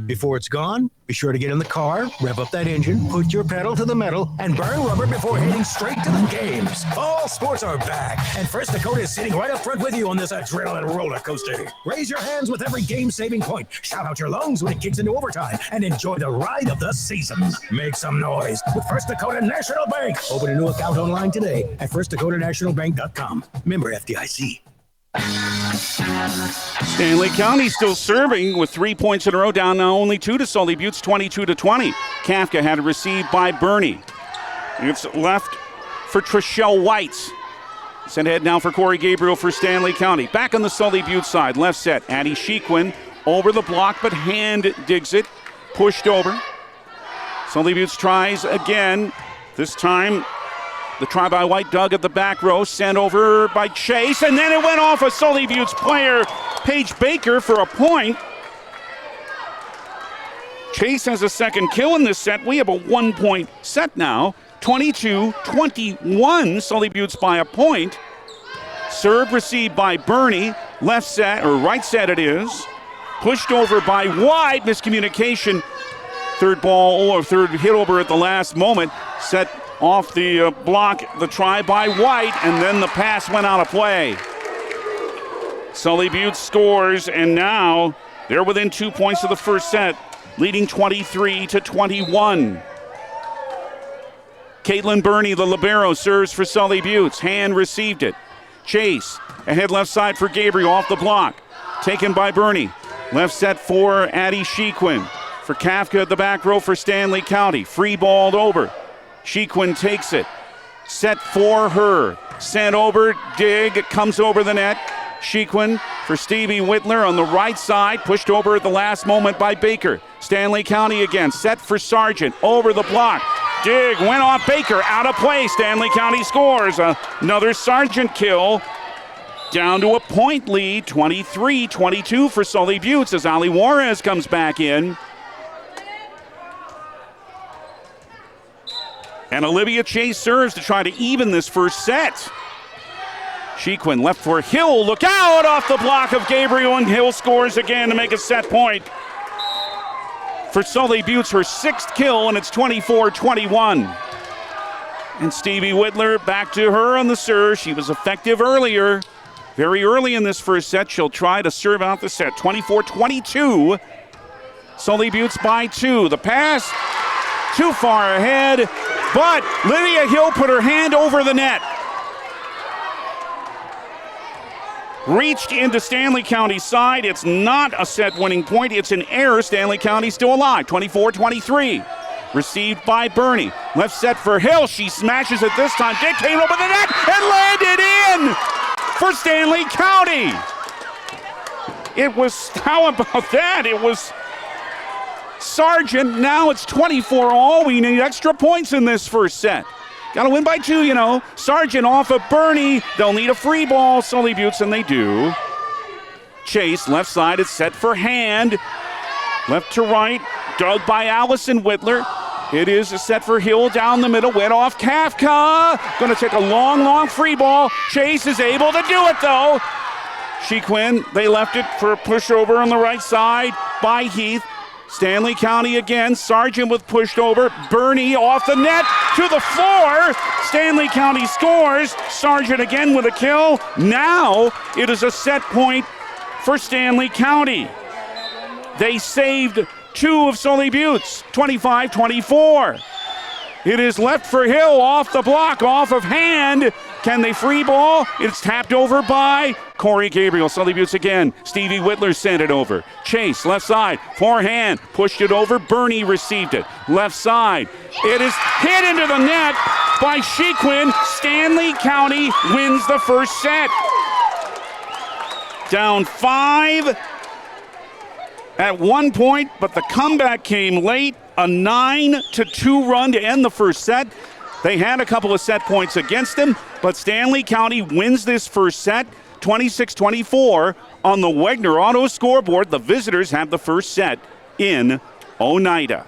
Before it's gone, be sure to get in the car, rev up that engine, put your pedal to the metal, and burn rubber before heading straight to the games. Fall sports are back, and First Dakota is sitting right up front with you on this adrenaline roller coaster. Raise your hands with every game-saving point, shout out your lungs when it kicks into overtime, and enjoy the ride of the season. Make some noise with First Dakota National Bank. Open a new account online today at firstdakotanationalbank.com. Member FDIC. Stanley County still serving with 3 points in a row, down now only 2 to Sully Buttes, 22-20. Kafka had it received by Bernie. It's left for Trishelle White. Sent ahead now for Corey Gabriel for Stanley County. Back on the Sully Buttes side, left set. Addie Shequin over the block, but hand digs it. Pushed over. Sully Buttes tries again. This time, the try by White dug at the back row, sent over by Chase, and then it went off a Sully Buttes player, Paige Baker, for a point. Chase has a second kill in this set. We have a 1-point set now. 22-21, Sully Buttes by a point. Serve received by Bernie, left set, or right set it is. Pushed over by White, miscommunication. Third ball, or third hit over at the last moment. Set off the block, the try by White, and then the pass went out of play. Sully Buttes scores, and now they're within 2 points of the first set, leading 23-21. Caitlin Burney, the libero, serves for Sully Buttes. Hand received it. Chase, ahead left side for Gabriel, off the block. Taken by Burney. Left set for Addie Shequin. For Kafka at the back row for Stanley County. Free balled over. Shequin takes it. Set for her. Sent over. Dig. It comes over the net. Shequin for Stevie Whitler on the right side. Pushed over at the last moment by Baker. Stanley County again. Set for Sargent. Over the block. Dig went off Baker. Out of play. Stanley County scores. Another Sargent kill. Down to a point lead. 23-22 for Sully Buttes as Ali Juarez comes back in. And Olivia Chase serves to try to even this first set. Shequin left for Hill. Look out off the block of Gabriel, and Hill scores again to make a set point. For Sully Buttes, her sixth kill, and it's 24-21. And Stevie Whitler back to her on the serve. She was effective earlier. Very early in this first set. She'll try to serve out the set. 24-22. Sully Buttes by 2. The pass too far ahead. But Lydia Hill put her hand over the net. Reached into Stanley County's side. It's not a set-winning point. It's an error. Stanley County still alive. 24-23. Received by Burney. Left set for Hill. She smashes it this time. Dick came over the net and landed in for Stanley County. It was, how about that? It was Sargent. Now it's 24-all. We need extra points in this first set. Got to win by 2, you know. Sargent off of Burney. They'll need a free ball, Sully Buttes, and they do. Chase, left side, is set for Hand. Left to right, dug by Allison Whitler. It is a set for Hill down the middle. Went off Kafka. Going to take a long, long free ball. Chase is able to do it, though. Shequin, they left it for a pushover on the right side by Heath. Stanley County again. Sargent with pushed over. Burney off the net to the floor. Stanley County scores. Sargent again with a kill. Now it is a set point for Stanley County. They saved 2 of Sully Buttes. 25-24. It is left for Hill off the block, off of Hand. Can they free ball? It's tapped over by Corey Gabriel. Sully Buttes again. Stevie Whitler sent it over. Chase, left side, forehand, pushed it over. Burney received it. Left side. It is hit into the net by Shequin. Stanley County wins the first set. Down 5 at one point, but the comeback came late. A 9-2 run to end the first set. They had a couple of set points against them, but Stanley County wins this first set, 26-24 on the Wegner Auto scoreboard. The visitors have the first set in Oneida.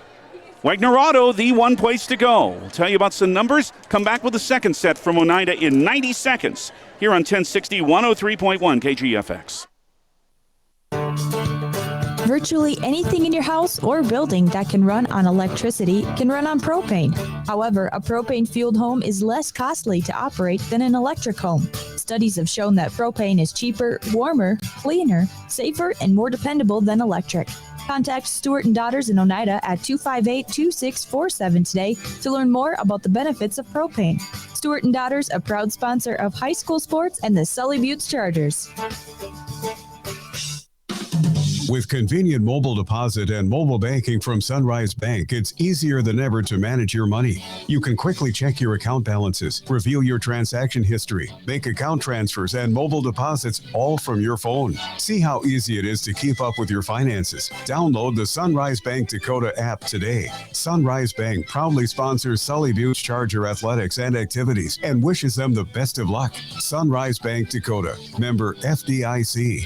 Wagner Auto, the one place to go. We'll tell you about some numbers. Come back with the second set from Oneida in 90 seconds here on 1060 103.1 KGFX. Virtually anything in your house or building that can run on electricity can run on propane. However, a propane-fueled home is less costly to operate than an electric home. Studies have shown that propane is cheaper, warmer, cleaner, safer, and more dependable than electric. Contact Stewart & Daughters in Oneida at 258-2647 today to learn more about the benefits of propane. Stewart & Daughters, a proud sponsor of high school sports and the Sully Buttes Chargers. With convenient mobile deposit and mobile banking from Sunrise Bank, it's easier than ever to manage your money. You can quickly check your account balances, review your transaction history, make account transfers and mobile deposits all from your phone. See how easy it is to keep up with your finances. Download the Sunrise Bank Dakota app today. Sunrise Bank proudly sponsors Sully Buttes Charger athletics and activities and wishes them the best of luck. Sunrise Bank Dakota, member FDIC.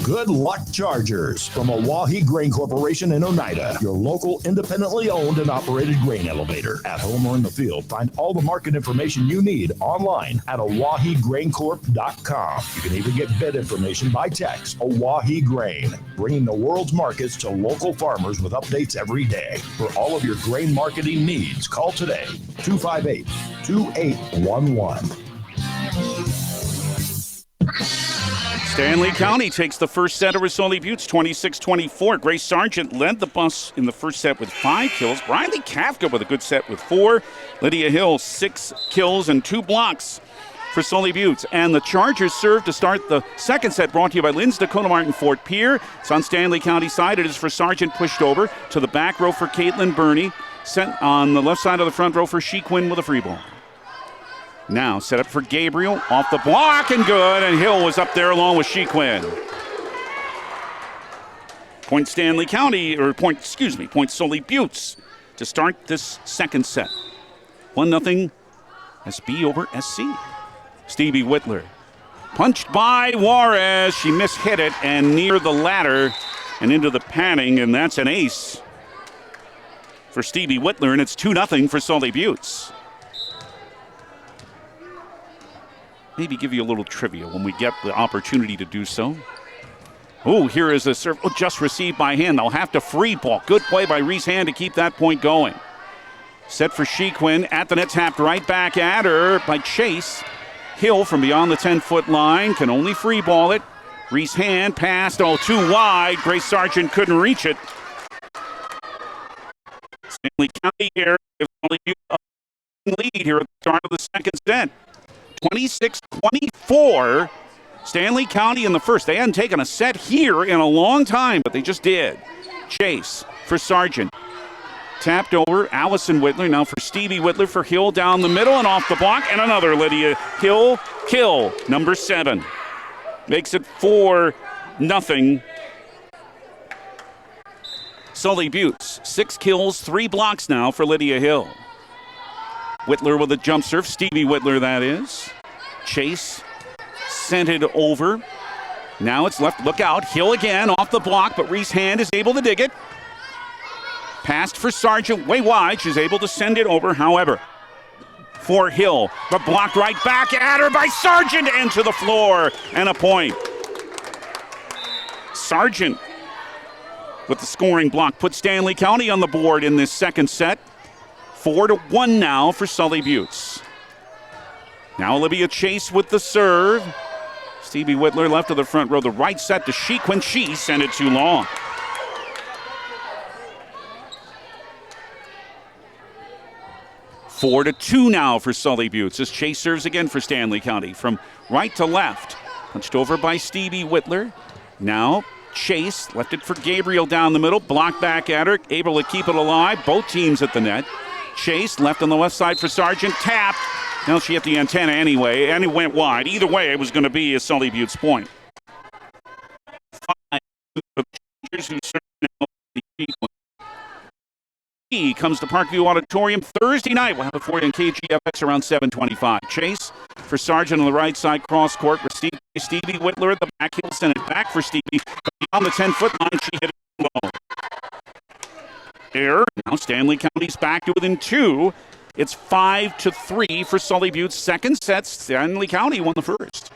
Good luck, Chargers, from Oahe Grain Corporation in Oneida, your local independently owned and operated grain elevator. At home or in the field, find all the market information you need online at OaheGrainCorp.com. You can even get bid information by text. Oahe Grain, bringing the world's markets to local farmers with updates every day. For all of your grain marketing needs, call today, 258-2811. Stanley County takes the first set over Sully Buttes, 26-24. Grace Sargent led the bus in the first set with 5 kills. Briley Kafka with a good set with 4. Lydia Hill, 6 kills and 2 blocks for Sully Buttes. And the Chargers serve to start the second set, brought to you by Lynn's Dakota Martin Fort Pierre. It's on Stanley County side. It is for Sargent, pushed over to the back row for Caitlin Burney. Sent on the left side of the front row for She Quinn with a free ball. Now set up for Gabriel, off the block and good, and Hill was up there along with Shequin. Point Sully Buttes to start this second set. 1-0 SB over SC. Stevie Whitler, punched by Juarez. She mishit it and near the ladder and into the padding, and that's an ace for Stevie Whitler, and it's 2-0 for Sully Buttes. Maybe give you a little trivia when we get the opportunity to do so. Oh, here is a serve. Oh, just received by hand. They'll have to free ball. Good play by Reese Hand to keep that point going. Set for Shequin at the net, tapped right back at her by Chase. Hill from beyond the 10-foot line can only free ball it. Reese Hand passed, too wide. Grace Sargent couldn't reach it. Stanley County here gives only a lead here at the start of the second set. 26-24. Stanley County in the first. They hadn't taken a set here in a long time, but they just did. Chase for Sargent. Tapped over. Allison Whitler. Now for Stevie Whitler for Hill down the middle and off the block. And another Lydia Hill kill. Number 7. Makes it 4-0. Sully Buttes. 6 kills, 3 blocks now for Lydia Hill. Whitler with a jump serve. Stevie Whitler, that is. Chase sent it over. Now it's left. Look out. Hill again off the block, but Reese Hand is able to dig it. Passed for Sargent way wide. She's able to send it over, however. For Hill, but blocked right back at her by Sargent and to the floor. And a point. Sargent with the scoring block put Stanley County on the board in this second set. 4-1 now for Sully Buttes. Now Olivia Chase with the serve. Stevie Whitler left of the front row. The right set to Sheik when she sent it too long. 4-2 now for Sully Buttes as Chase serves again for Stanley County. From right to left. Punched over by Stevie Whitler. Now Chase left it for Gabriel down the middle. Blocked back at her. Able to keep it alive. Both teams at the net. Chase left on the left side for Sargent. Tap. Now she hit the antenna anyway, and it went wide. Either way, it was going to be a Sully Buttes point. 5 who serve now. He comes to Parkview Auditorium Thursday night. We'll have it for you in KGFX around 7:25. Chase for Sargent on the right side, cross court. For Stevie Whitler at the back. He'll send it back for Stevie. Beyond the 10-foot line, she hit it low. Error. Now Stanley County's back to within 2. It's 5-3 for Sully Butte's second set. Stanley County won the first.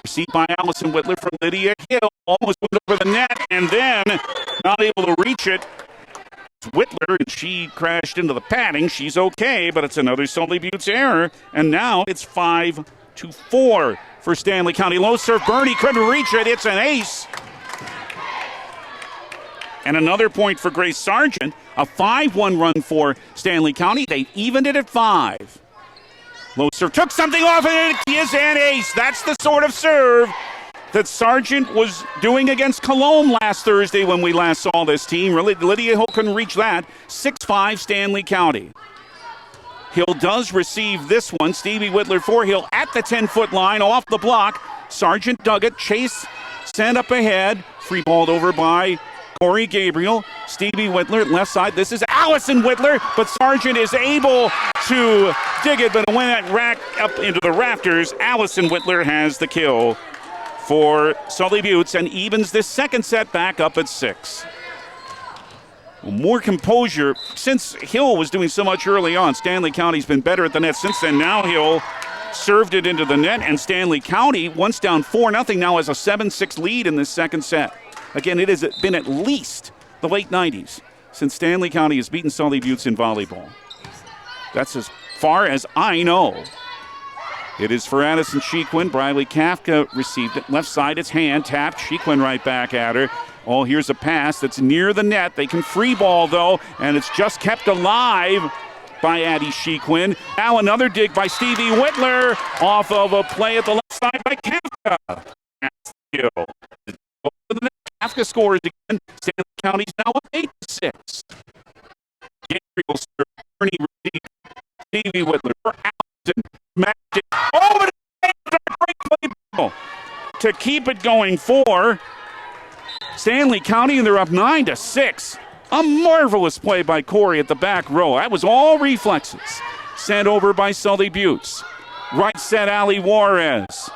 Received by Allison Whitler from Lydia Hill. Almost went over the net and then not able to reach it. It's Whitler, and she crashed into the padding. She's okay, but it's another Sully Butte's error. And now it's 5-4 for Stanley County. Low serve. Bernie couldn't reach it. It's an ace. And another point for Grace Sargent. A 5-1 run for Stanley County. They evened it at 5. Low serve took something off, and it is an ace. That's the sort of serve that Sargent was doing against Cologne last Thursday when we last saw this team. Really, Lydia Hill couldn't reach that. 6-5 Stanley County. Hill does receive this one. Stevie Whitler for Hill at the 10-foot line, off the block. Sargent dug it. Chase sent up ahead. Free balled over by Corey Gabriel. Stevie Whitler, left side. This is Allison Whitler, but Sargent is able to dig it, but when that rack up into the rafters, Allison Whitler has the kill for Sully Buttes and evens this second set back up at 6. More composure since Hill was doing so much early on. Stanley County's been better at the net since then. Now Hill served it into the net, and Stanley County, once down 4-0, now has a 7-6 lead in this second set. Again, it has been at least the late 90s since Stanley County has beaten Sully Buttes in volleyball. That's as far as I know. It is for Addison Shequin. Briley Kafka received it. Left side, it's hand tapped. Shequin right back at her. Oh, here's a pass that's near the net. They can free ball, though, and it's just kept alive by Addie Shequin. Now another dig by Stevie Whitler off of a play at the left side by Kafka. That's the kill. Kafka scores again. Stanley County's now up 8-6. Gabriel serve. Bernie received. Stevie Whitler for Allison. Matched it over the great play to keep it going for Stanley County, and they're up 9-6. A marvelous play by Corey at the back row. That was all reflexes. Sent over by Sully Buttes. Right set, Ali Juarez.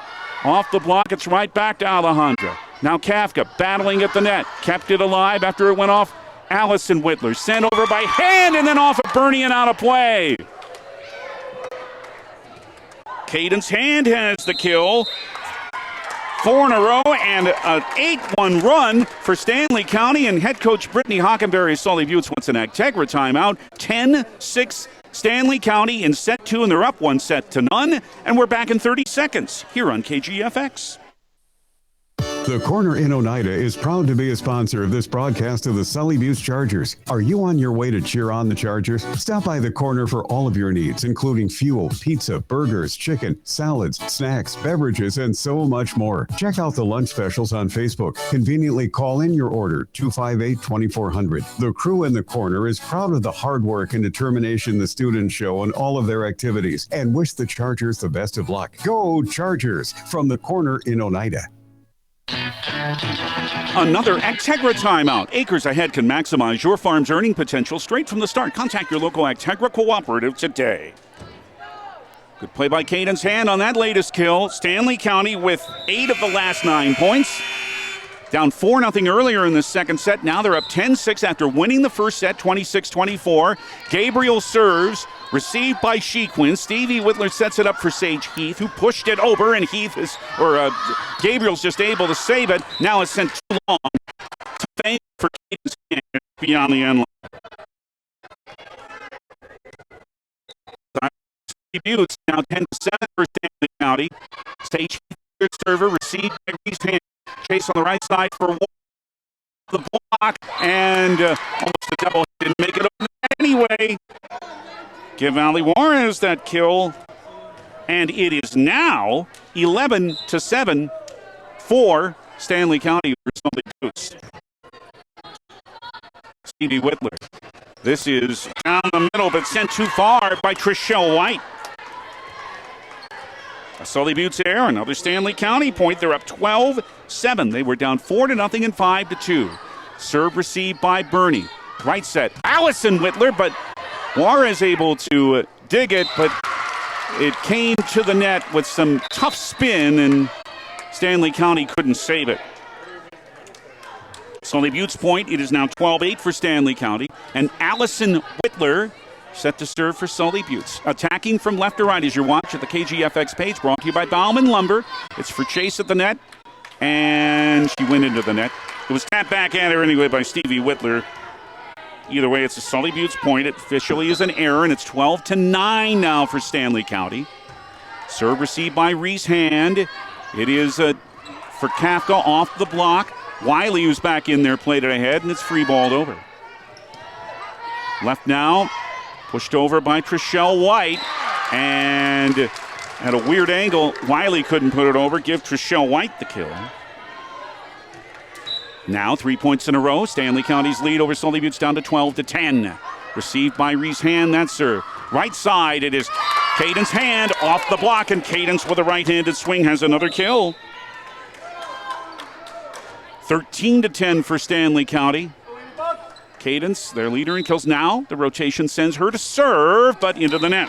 Off the block, it's right back to Alejandra. Now Kafka battling at the net. Kept it alive after it went off Allison Whitler. Sent over by hand and then off of Bernie and out of play. Cadence Hand has the kill. 4 in a row and an 8-1 run for Stanley County, and head coach Brittany Hockenberry Sully Buttes wants an Agtegra timeout. 10-6 Stanley County in set 2, and they're up 1-0. And we're back in 30 seconds here on KGFX. The Corner in Oneida is proud to be a sponsor of this broadcast of the Sully Buttes Chargers. Are you on your way to cheer on the Chargers? Stop by the Corner for all of your needs, including fuel, pizza, burgers, chicken, salads, snacks, beverages, and so much more. Check out the lunch specials on Facebook. Conveniently call in your order, 258-2400. The crew in the Corner is proud of the hard work and determination the students show in all of their activities and wish the Chargers the best of luck. Go Chargers! From the Corner in Oneida. Another Agtegra timeout. Acres Ahead can maximize your farm's earning potential straight from the start. Contact your local Agtegra cooperative today. Good play by Cadence Hand on that latest kill. Stanley County with 8 of the last 9 points. Down 4-0 earlier in the second set. Now they're up 10-6 after winning the first set, 26-24. Gabriel serves, received by Shequin. Stevie Whitler sets it up for Sage Heath, who pushed it over, and Gabriel's just able to save it. Now it's sent too long. Thank you for Cadence Hand beyond the end line. Buttes now 10-7 for Stanley County. Sage Heath, server, received by Reese Hand. Chase on the right side for the block, and almost a double. Didn't make it open anyway. Give Ali Juarez that kill, and it is now 11-7 for Stanley County for Sully Buttes. Stevie Whitler. This is down the middle, but sent too far by Trishelle White. A Sully Buttes error, another Stanley County point. They're up 12-7. They were down 4-0 and 5-2. Serve received by Bernie. Right set, Allison Whitler, but Juarez able to dig it, but it came to the net with some tough spin, and Stanley County couldn't save it. Sully Butte's point. It is now 12-8 for Stanley County. And Allison Whitler set to serve for Sully Butte. Attacking from left to right as your watch at the KGFX page. Brought to you by Bauman Lumber. It's for Chase at the net. And she went into the net. It was tapped back at her anyway by Stevie Whitler. Either way, it's a Sully Butte's point. It officially is an error, and it's 12-9 now for Stanley County. Serve received by Reese Hand. It is for Kafka off the block. Wiley, who's back in there, played it ahead, and it's free-balled over. Left now, pushed over by Trishelle White, and at a weird angle, Wiley couldn't put it over. Give Trishelle White the kill. Now 3 points in a row. Stanley County's lead over Sully Butte's down to 12-10. Received by Reese Hand, that serve. Right side, it is Cadence Hand off the block, and Cadence with a right-handed swing has another kill. 13-10 for Stanley County. Cadence, their leader in kills. Now the rotation sends her to serve, but into the net.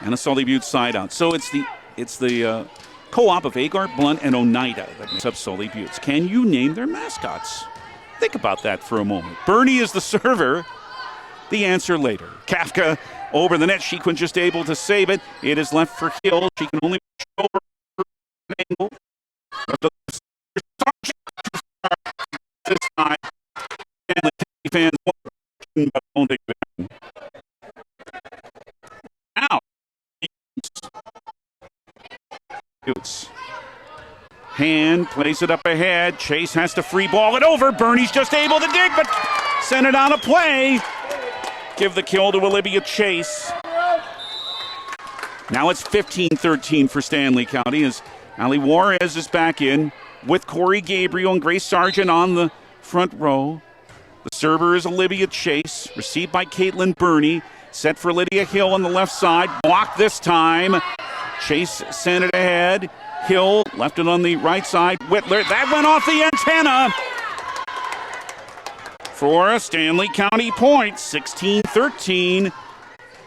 And a Sully Butte side out. So it's the co-op of Agar, Blunt, and Oneida that makes up Sully Butte. Can you name their mascots? Think about that for a moment. Bernie is the server. The answer later. Kafka over the net. Shequin just able to save it. It is left for Hill. She can only push over the angle. This time, fans but don't take it. Now, Hand plays it up ahead. Chase has to free ball it over. Bernie's just able to dig, but send it on a play. Give the kill to Olivia Chase. Now it's 15-13 for Stanley County as Ali Juarez is back in with Corey Gabriel and Grace Sargent on the front row. The server is Olivia Chase, received by Caitlin Burney. Set for Lydia Hill on the left side. Blocked this time. Chase sent it ahead. Hill left it on the right side. Whitler, that went off the antenna. For a Stanley County point, 16-13.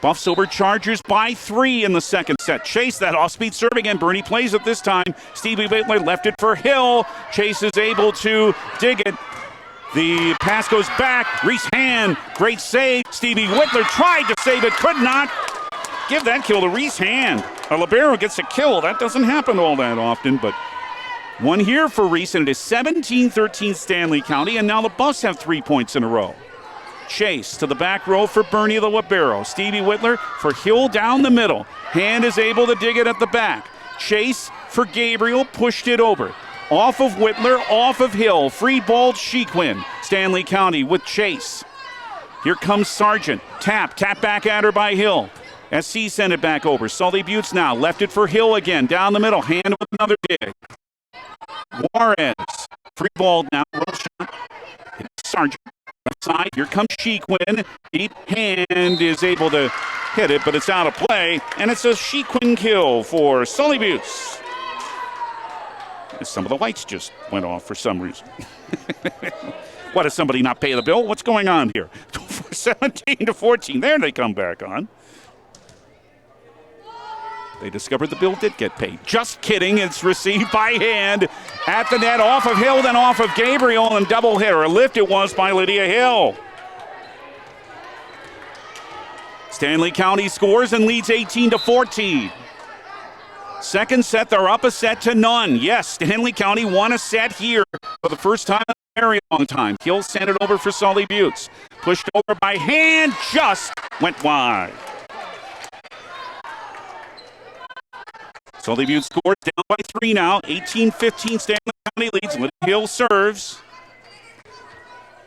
Buffs over Chargers by 3 in the second set. Chase, that off-speed serve again. Bernie plays it this time. Stevie Whitler left it for Hill. Chase is able to dig it. The pass goes back. Reese Hand, great save. Stevie Whitler tried to save it, could not. Give that kill to Reese Hand. A Libero gets a kill. That doesn't happen all that often, but one here for Reese, and it is 17-13 Stanley County, and now the Buffs have 3 points in a row. Chase to the back row for Bernie the Libero. Stevie Whitler for Hill down the middle. Hand is able to dig it at the back. Chase for Gabriel, pushed it over. Off of Whitler, off of Hill. Free ball, Shequin. Stanley County with Chase. Here comes Sargent. Tap back at her by Hill. SC sent it back over. Sully Butte now left it for Hill again. Down the middle. Hand with another dig. Juarez. Free ball now. Well shot. Sargent. Left side. Here comes Shequin. Deep Hand is able to hit it, but it's out of play. And it's a Shequin kill for Sully Butte. Some of the lights just went off for some reason. What, does somebody not pay the bill? What's going on here? 17-14. There they come back on. They discovered the bill did get paid. Just kidding. It's received by Hand at the net, off of Hill, then off of Gabriel, and double hitter. A lift it was by Lydia Hill. Stanley County scores and leads 18-14. Second set, they're up a set to none. Yes, Stanley County won a set here for the first time in a very long time. Hill sent it over for Sully Butte. Pushed over by Hand, just went wide. Sully Butte scores, down by 3 now. 18-15, Stanley County leads. Lydia Hill serves.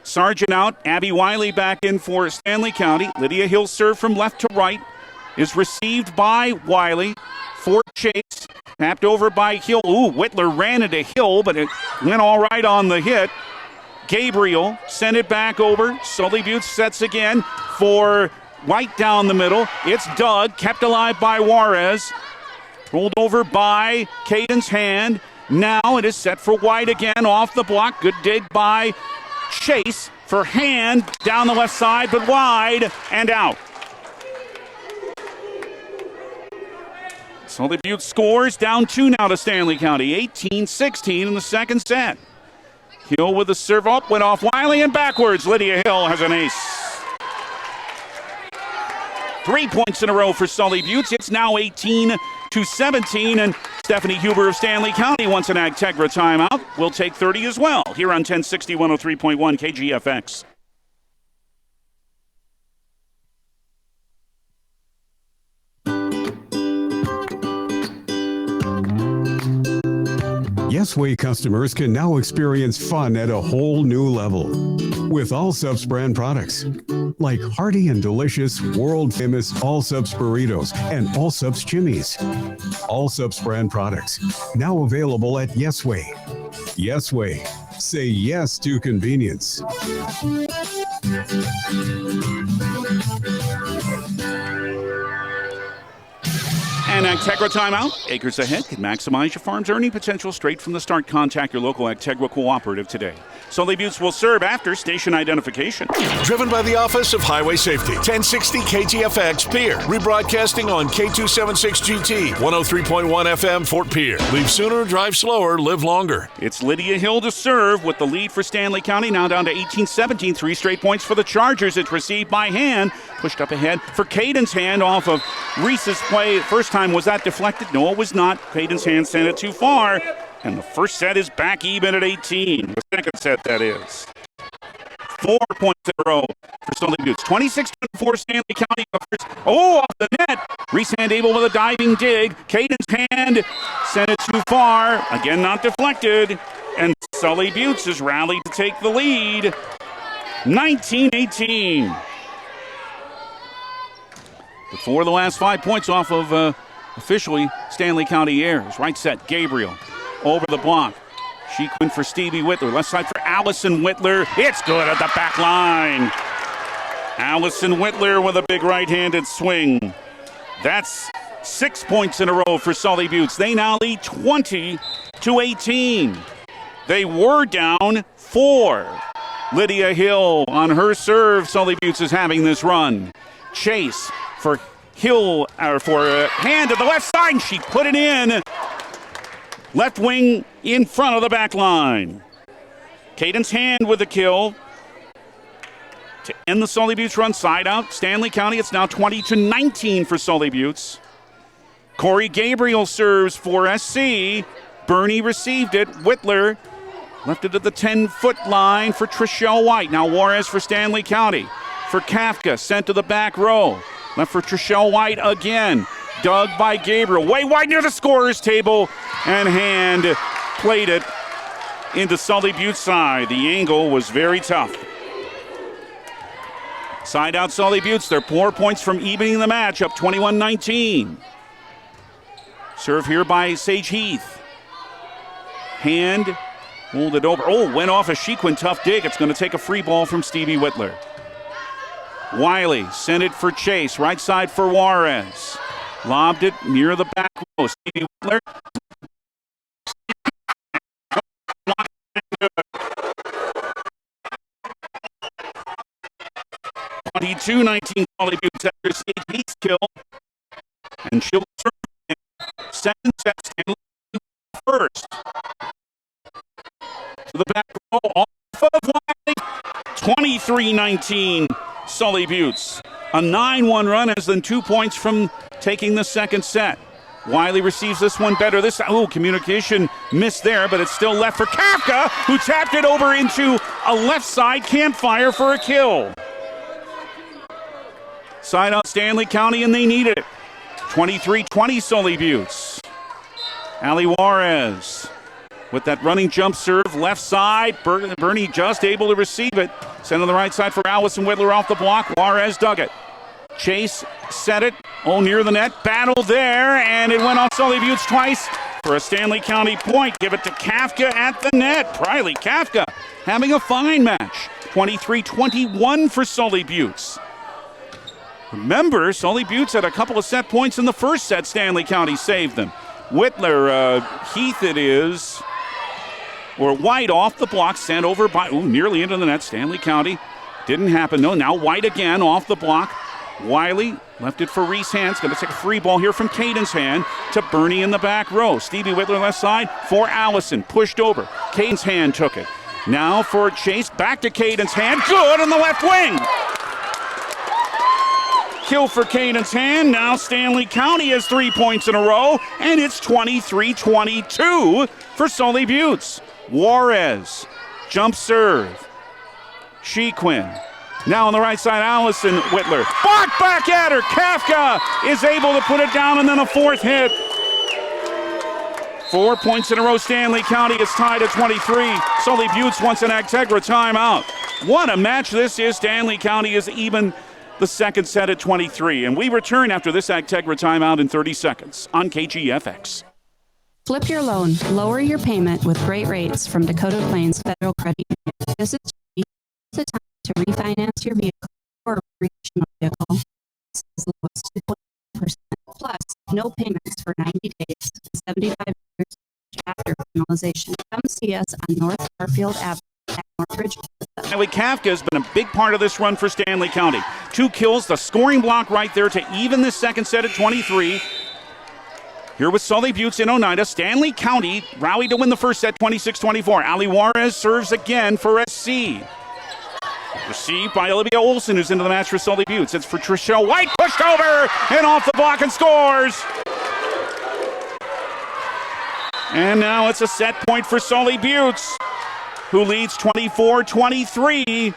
Sargent out. Abby Wiley back in for Stanley County. Lydia Hill serve from left to right. Is received by Wiley. For Chase. Tapped over by Hill. Ooh, Whitler ran into Hill, but it went all right on the hit. Gabriel sent it back over. Sully Butte sets again for White down the middle. It's Doug, kept alive by Juarez. Rolled over by Cadence Hand. Now it is set for White again off the block. Good dig by Chase for Hand. Down the left side, but wide and out. Sully Butte scores, down 2 now to Stanley County, 18-16 in the second set. Hill with the serve up, went off Wiley and backwards. Lydia Hill has an ace. 3 points in a row for Sully Butte. It's now 18-17, and Stephanie Huber of Stanley County wants an Agtegra timeout. We'll take 30 as well here on 1060 103.1 KGFX. Yesway customers can now experience fun at a whole new level with Allsup's brand products like hearty and delicious world-famous Allsup's burritos and Allsup's chimneys. Allsup's brand products now available at Yesway. Yesway. Say yes to convenience. And Agtegra timeout. Acres ahead can maximize your farm's earning potential straight from the start. Contact your local Agtegra cooperative today. Sully Butte will serve after station identification. Driven by the Office of Highway Safety. 1060 KGFX Pierre. Rebroadcasting on K276GT. 103.1 FM Fort Pierre. Leave sooner, drive slower, live longer. It's Lydia Hill to serve with the lead for Stanley County. Now down to 18-17. 3 straight points for the Chargers. It's received by Hand. Pushed up ahead for Caden's Hand off of Reese's play. First time was that deflected? No, it was not. Caden's Hand sent it too far. And the first set is back even at 18. The second set, that is. 4 points in a row for Sully Butte. 26-24 Stanley County. Off the net. Reese Hand able with a diving dig. Caden's Hand sent it too far. Again, not deflected. And Sully Butte has rallied to take the lead. 19-18. Before the last 5 points off of officially Stanley County Airs. Right set, Gabriel over the block. She went for Stevie Whitler. Left side for Allison Whitler. It's good at the back line. Allison Whitler with a big right-handed swing. That's 6 points in a row for Sully Butte. They now lead 20-18. They were down 4. Lydia Hill on her serve. Sully Butte is having this run. Chase for Hill, or for Hand to the left side. She put it in. Left wing in front of the back line. Caden's Hand with the kill to end the Sully Butte run. Side out. Stanley County, it's now 20-19 for Sully Butte. Corey Gabriel serves for SC. Bernie received it. Whitler left it at the 10-foot line for Trishelle White. Now Juarez for Stanley County. For Kafka, sent to the back row. Left for Trishelle White again. Dug by Gabriel. Way wide near the scorer's table. And Hand played it into Sully Butte's side. The angle was very tough. Side out Sully Butte. They're 4 points from evening the match, up 21-19. Serve here by Sage Heath. Hand hold it over. Oh, went off a Shequin tough dig. It's going to take a free ball from Stevie Whitler. Wiley sent it for Chase. Right side for Juarez. Lobbed it near the back row. Stevie Whitler. 22-19 Sully Butte after Sage Heath's kill. And she'll serve second set Stanley first. To the back row. Off of Wiley. 23-19 Sully Butte. A 9-1 run has then 2 points from taking the second set. Wiley receives this one better. Communication missed there, but it's still left for Kafka, who tapped it over into a left side campfire for a kill. Side out Stanley County, and they need it. 23-20 Sully Butte. Ali Juarez with that running jump serve, left side. Bernie just able to receive it. Sent on the right side for Allison Whitler off the block. Juarez dug it. Chase set it. Near the net. Battle there, and it went off Sully Butte twice for a Stanley County point. Give it to Kafka at the net. Priley Kafka having a fine match. 23-21 for Sully Butte. Remember, Sully Butte had a couple of set points in the first set. Stanley County saved them. Whitler, Heath it is, or White off the block, sent over by, nearly into the net. Stanley County. Didn't happen, no. Now White again off the block. Wiley left it for Reese Hands. Going to take a free ball here from Caden's hand to Bernie in the back row. Stevie Whitler left side for Allison. Pushed over. Caden's hand took it. Now for Chase. Back to Caden's hand. Good in the left wing. Kill for Caden's hand. Now Stanley County has 3 points in a row, and it's 23-22 for Sully Buttes. Juarez. Jump serve. Shequin. Now on the right side, Allison Whitler. Blocked back at her. Kafka is able to put it down, and then a fourth hit. 4 points in a row. Stanley County is tied at 23. Sully Buttes wants an Agtegra timeout. What a match this is. Stanley County is even the second set at 23. And we return after this Agtegra timeout in 30 seconds on KGFX. Flip your loan. Lower your payment with great rates from Dakota Plains Federal Credit Union. This is the time to refinance your vehicle or recreational vehicle as low as 2.5%, plus no payments for 90 days and 75 years after finalization. Come see us on North Garfield Avenue at Northridge. Stanley Kafka has been a big part of this run for Stanley County. 2 kills, the scoring block right there to even the second set at 23. Here with Sully Buttes in Oneida. Stanley County rallied to win the first set 26-24. Ali Juarez serves again for SC. Received by Olivia Olsen, who's into the match for Sully Buttes. It's for Trishelle White, pushed over and off the block and scores. And now it's a set point for Sully Buttes, who leads 24-23.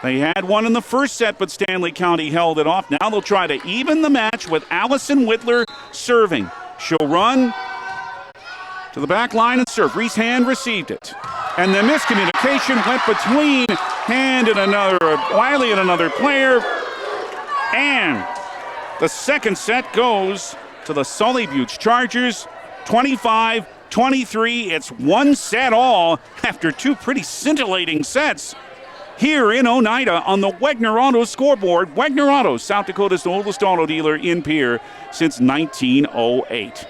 They had one in the first set, but Stanley County held it off. Now they'll try to even the match with Allison Whitler serving. She'll run to the back line and serve. Reese Hand received it. And the miscommunication went between Hand and Wiley and another player. And the second set goes to the Sully Buttes Chargers, 25-23. It's one set all after 2 pretty scintillating sets here in Oneida on the Wegner Auto scoreboard. Wegner Auto, South Dakota's oldest auto dealer in Pierre since 1908.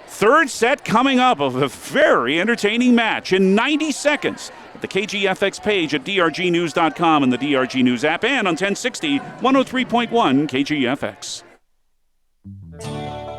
Third set coming up of a very entertaining match in 90 seconds at the KGFX page at drgnews.com and the DRG News app and on 1060, 103.1 KGFX.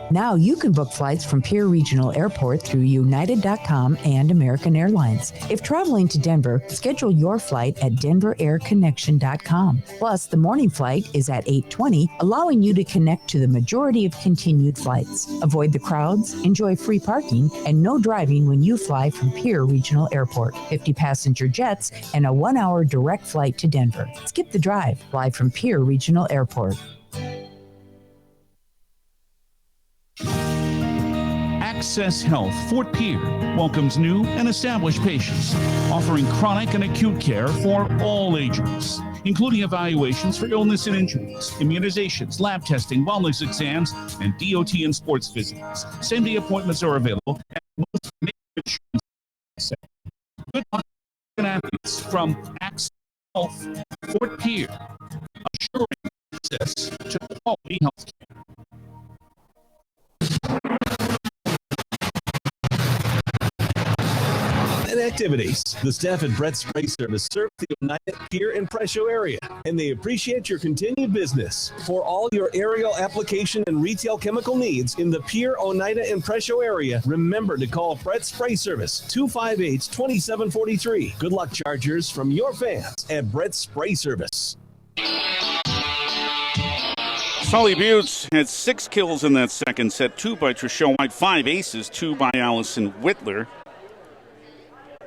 Now you can book flights from Pierre Regional Airport through United.com and American Airlines. If traveling to Denver, schedule your flight at DenverAirConnection.com. Plus, the morning flight is at 8:20, allowing you to connect to the majority of continued flights. Avoid the crowds, enjoy free parking, and no driving when you fly from Pierre Regional Airport. 50 passenger jets and a 1-hour direct flight to Denver. Skip the drive. Fly from Pierre Regional Airport. Access Health Fort Pierre welcomes new and established patients, offering chronic and acute care for all ages, including evaluations for illness and injuries, immunizations, lab testing, wellness exams, and DOT and sports visits. Same-day appointments are available at most major insurance centers. Good luck and athletes from Access Health Fort Pierre, assuring access to quality health care. And activities. The staff at Brett Spray Service serve the Oneida, Pierre, and Presho area, and they appreciate your continued business. For all your aerial application and retail chemical needs in the Pierre, Oneida, and Presho area, remember to call Brett Spray Service 258-2743. Good luck, Chargers, from your fans at Brett Spray Service. Sully Buttes had 6 kills in that second set, 2 by Trishelle White, 5 aces, 2 by Allison Whitler.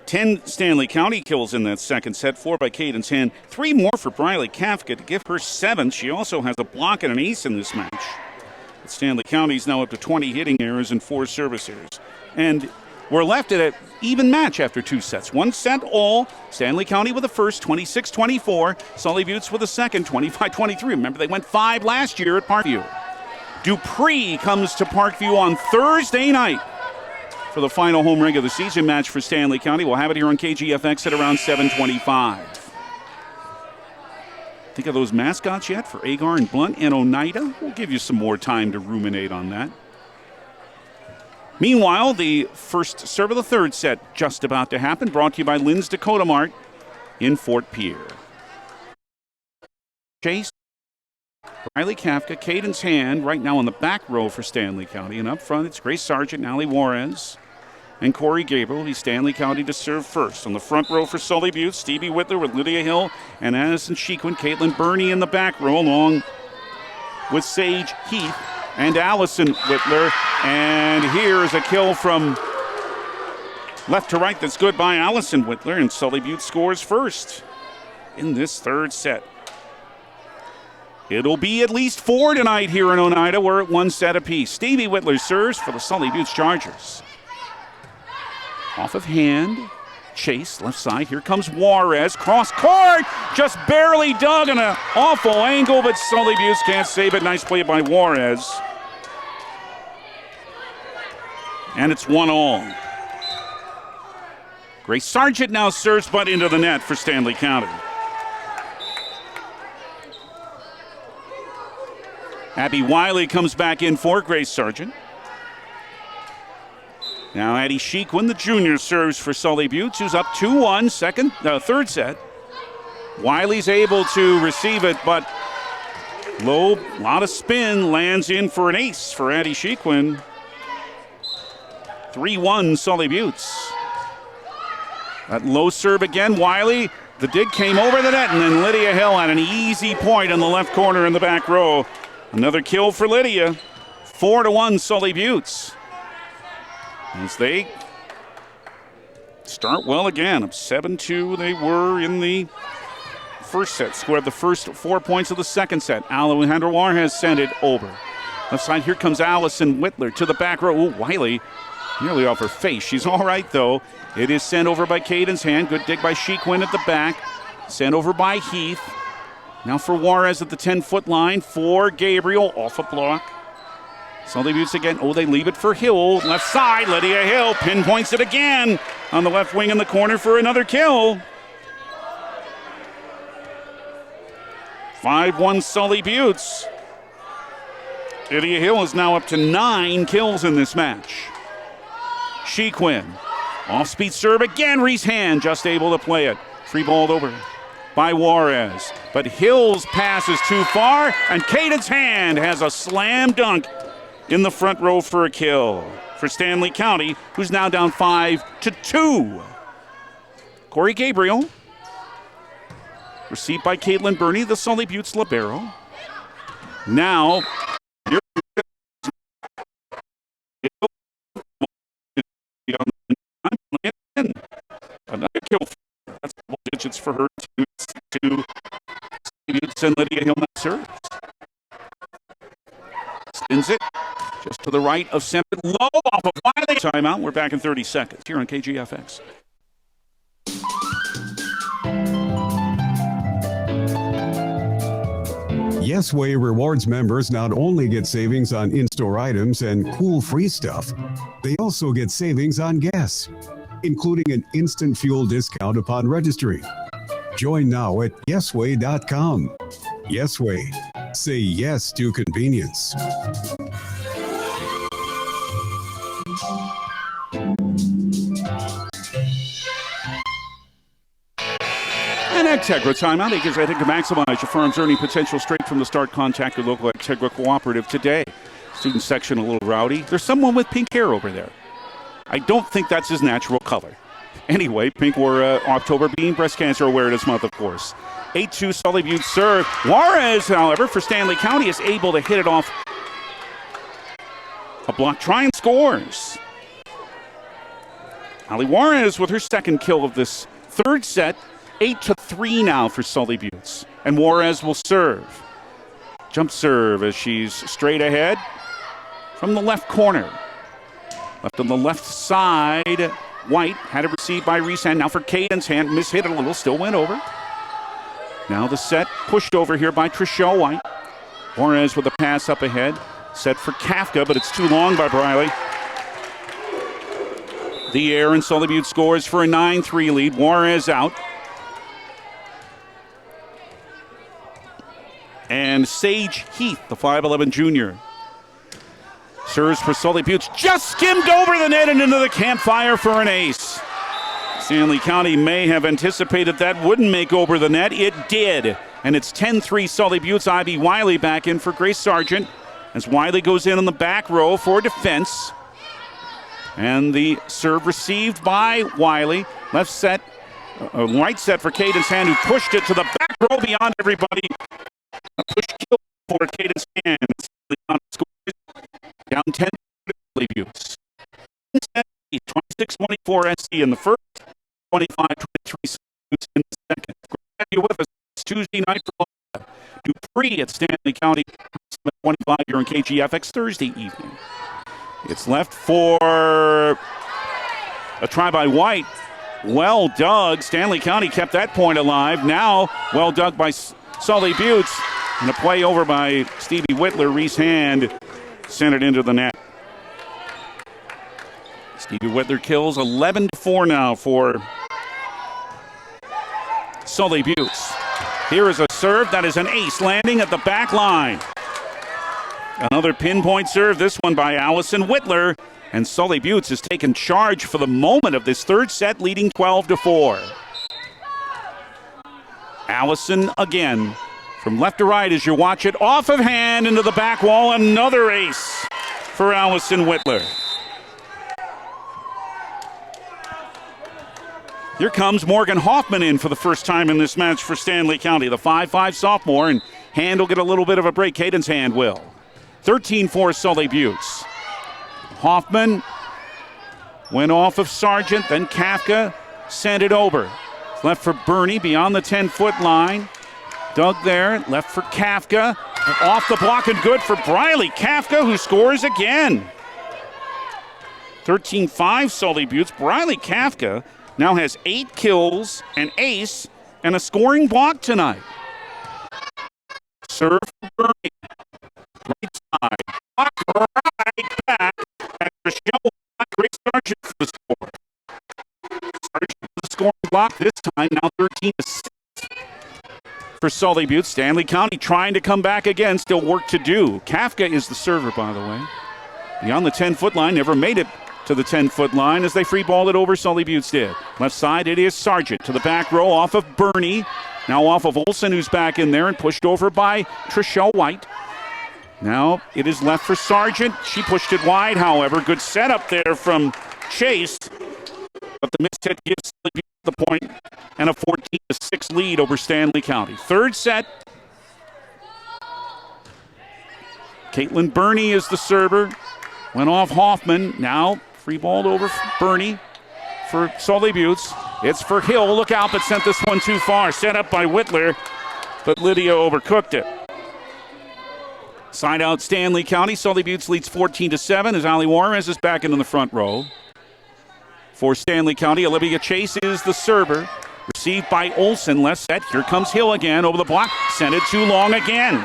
10 Stanley County kills in that second set, 4 by Caden's Hand, 3 more for Briley Kafka to give her 7th. She also has a block and an ace in this match. But Stanley County's now up to 20 hitting errors and 4 service errors. And we're left at an even match after 2 sets. 1 set all, Stanley County with the first, 26-24. Sully Buttes with the second, 25-23. Remember, they went 5 last year at Parkview. Dupree comes to Parkview on Thursday night for the final home regular season match for Stanley County. We'll have it here on KGFX at around 7:25. Think of those mascots yet for Agar and Blunt and Oneida? We'll give you some more time to ruminate on that. Meanwhile, the first serve of the third set just about to happen, brought to you by Lynn's Dakota Mart in Fort Pierre. Chase. Riley Kafka, Caden's hand right now in the back row for Stanley County. And up front, it's Grace Sargent, Allie Juarez, and Corey Gabriel. He's Stanley County to serve first. On the front row for Sully Butte, Stevie Whitler with Lydia Hill and Addison Shequin. Caitlin Burney in the back row along with Sage Heath and Allison Whitler. And here is a kill from left to right that's good by Allison Whitler. And Sully Butte scores first in this third set. It'll be at least 4 tonight here in Oneida. We're at 1 set apiece. Stevie Whitler serves for the Sully Butte Chargers. Off of hand, chase, left side. Here comes Juarez, cross court, just barely dug in an awful angle, but Sully Butte can't save it. Nice play by Juarez. And it's 1-1. Grace Sargent now serves, but into the net for Stanley County. Abby Wiley comes back in for Grace Sargent. Now Addie Shequin, the junior, serves for Sully Butte, who's up 2-1, third set. Wiley's able to receive it, but low, lot of spin, lands in for an ace for Addie Shequin. 3-1 Sully Buttes. That low serve again, Wiley. The dig came over the net, and then Lydia Hill had an easy point in the left corner in the back row. Another kill for Lydia. 4-1 Sully Buttes. As they start well again. Up 7-2 they were in the first set. Scored the first 4 points of the second set. Alejandra Juarez sent it over. Left side, here comes Allison Whitler to the back row. Ooh, Wiley nearly off her face. She's all right, though. It is sent over by Caden's hand. Good dig by Shequin at the back. Sent over by Heath. Now for Juarez at the 10-foot line for Gabriel. Off a block. Sully Buttes again. Oh, they leave it for Hill. Left side, Lydia Hill pinpoints it again on the left wing in the corner for another kill. 5-1 Sully Buttes. Lydia Hill is now up to 9 kills in this match. Shequin. Off-speed serve again. Reese Hand just able to play it. Free balled over by Juarez. But Hill's pass is too far, and Caden's hand has a slam dunk in the front row for a kill for Stanley County, who's now down 5-2. Corey Gabriel. Received by Caitlin Burney, the Sully Buttes libero. Now, another kill. That's double digits for her. 2 and Lydia Hill serves. Spins it just to the right of center. Low off of Wiley. Timeout. We're back in 30 seconds here on KGFX. Yes Way Rewards members not only get savings on in-store items and cool free stuff, they also get savings on gas, including an instant fuel discount upon registering. Join now at yesway.com. Yesway. Say yes to convenience. And Agtegra timeout. It gives I think to maximize your firm's earning potential straight from the start. Contact your local Agtegra cooperative today. Student section a little rowdy. There's someone with pink hair over there. I don't think that's his natural color. Anyway, pink wore October being breast cancer awareness month, of course. 8-2 Sully Butte serve. Juarez, however, for Stanley County is able to hit it off a block try and scores. Ali Juarez with her second kill of this third set. 8-3 now for Sully Buttes. And Juarez will serve. Jump serve as she's straight ahead from the left corner. Left on the left side. White had it received by Reese Hand. Now for Caden's hand. Mishit it a little. Still went over. Now the set pushed over here by Trishelle White. Juarez with a pass up ahead. Set for Kafka, but it's too long by Briley. The air and Sully Butte scores for a 9-3 lead. Juarez out. And Sage Heath, the 5'11 junior, serves for Sully Butte. Just skimmed over the net and into the campfire for an ace. Stanley County may have anticipated that wouldn't make over the net. It did. and it's 10-3 Sully Buttes. Ivy Wiley back in for Grace Sargent as Wiley goes in on the back row for defense. And the serve received by Wiley. Right set for Cadence Hand, who pushed it to the back row beyond everybody. A push kill for Cadence Hand. Down 10 Sully Buttes. 26-24 SC in the first, 25-23 in the second. Glad you're with us. It's Tuesday night for Dupree at Stanley County, 25 here on KGFX Thursday evening. It's left for a try by White. Well dug. Stanley County kept that point alive. Now, well dug by Sully Buttes. And a play over by Stevie Whitler. Reese Hand sent it into the net. Stevie Whitler kills 11-4 now for Sully Buttes. Here is a serve that is an ace landing at the back line. Another pinpoint serve, this one by Allison Whitler. And Sully Buttes has taken charge for the moment of this third set, leading 12-4. Allison again, from left to right as you watch it, off of hand into the back wall. Another ace for Allison Whitler. Here comes Morgan Hoffman in for the first time in this match for Stanley County, the 5'5 sophomore, and Hand will get a little bit of a break. Cadence Hand will. 13-4 Sully Buttes. Hoffman went off of Sargent, then Kafka sent it over. Left for Bernie beyond the 10-foot line. Dug there, left for Kafka. Off the block and good for Briley. Kafka, who scores again. 13-5 Sully Buttes. Briley Kafka now has 8 kills, an ace, and a scoring block tonight. Serve for Bernie. Right side. Right back. And Rochelle Grace Sargent for the score. Sargent for the scoring block this time, now 13-6 for Sully Buttes. Stanley County trying to come back again, still work to do. Kafka is the server, by the way. Beyond the 10-foot line, never made it to the 10-foot line as they free-balled it over. Sully Buttes did. Left side, it is Sargent to the back row off of Bernie. Now off of Olsen, who's back in there and pushed over by Trishelle White. Now it is left for Sargent. She pushed it wide, however. Good setup there from Chase. But the missed hit gives Sully Buttes the point and a 14-6 lead over Stanley County. Third set. Caitlin Bernie is the server. Went off Hoffman. Now free balled over Bernie for Sully Buttes. It's for Hill. Look out, but sent this one too far. Set up by Whitler, but Lydia overcooked it. Side out Stanley County. Sully Buttes leads 14-7 as Ali Juarez is back into the front row. For Stanley County, Olivia Chase is the server. Received by Olsen. Left set. Here comes Hill again over the block. Sent it too long again.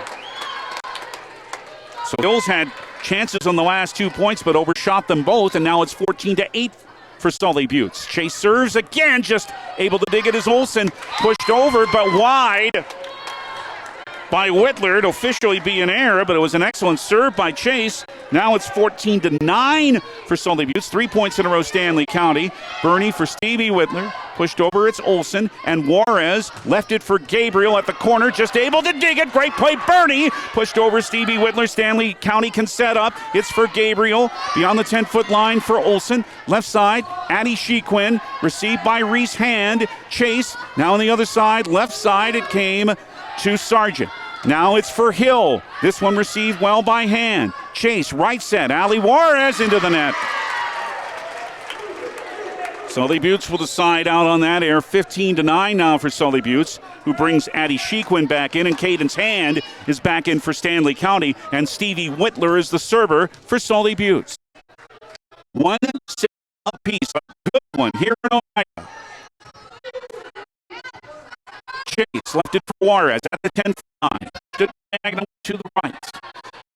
So Hill's had chances on the last 2 points, but overshot them both, and now it's 14-8 for Sully Buttes. Chase serves again, just able to dig it as Olsen pushed over, but wide by Whitler. It'll officially be an error, but it was an excellent serve by Chase. Now it's 14-9 for Sully Buttes. 3 points in a row, Stanley County. Bernie for Stevie Whitler. Pushed over, it's Olsen. And Juarez left it for Gabriel at the corner. Just able to dig it. Great play, Bernie. Pushed over Stevie Whitler. Stanley County can set up. It's for Gabriel. Beyond the 10-foot line for Olsen. Left side, Addie Shequin. Received by Reese Hand. Chase. Now on the other side, left side, it came to Sargent. Now it's for Hill. This one received well by Hand. Chase, right set. Ali Juarez into the net. Sully Buttes with a side out on that air. 15-9 now for Sully Buttes, who brings Addie Shequin back in, and Cadence Hand is back in for Stanley County, and Stevie Whitler is the server for Sully Buttes. 1-6 apiece. A good one here in Ohio. Chase left it for Juarez at the 10th line. Stood diagonal to the right.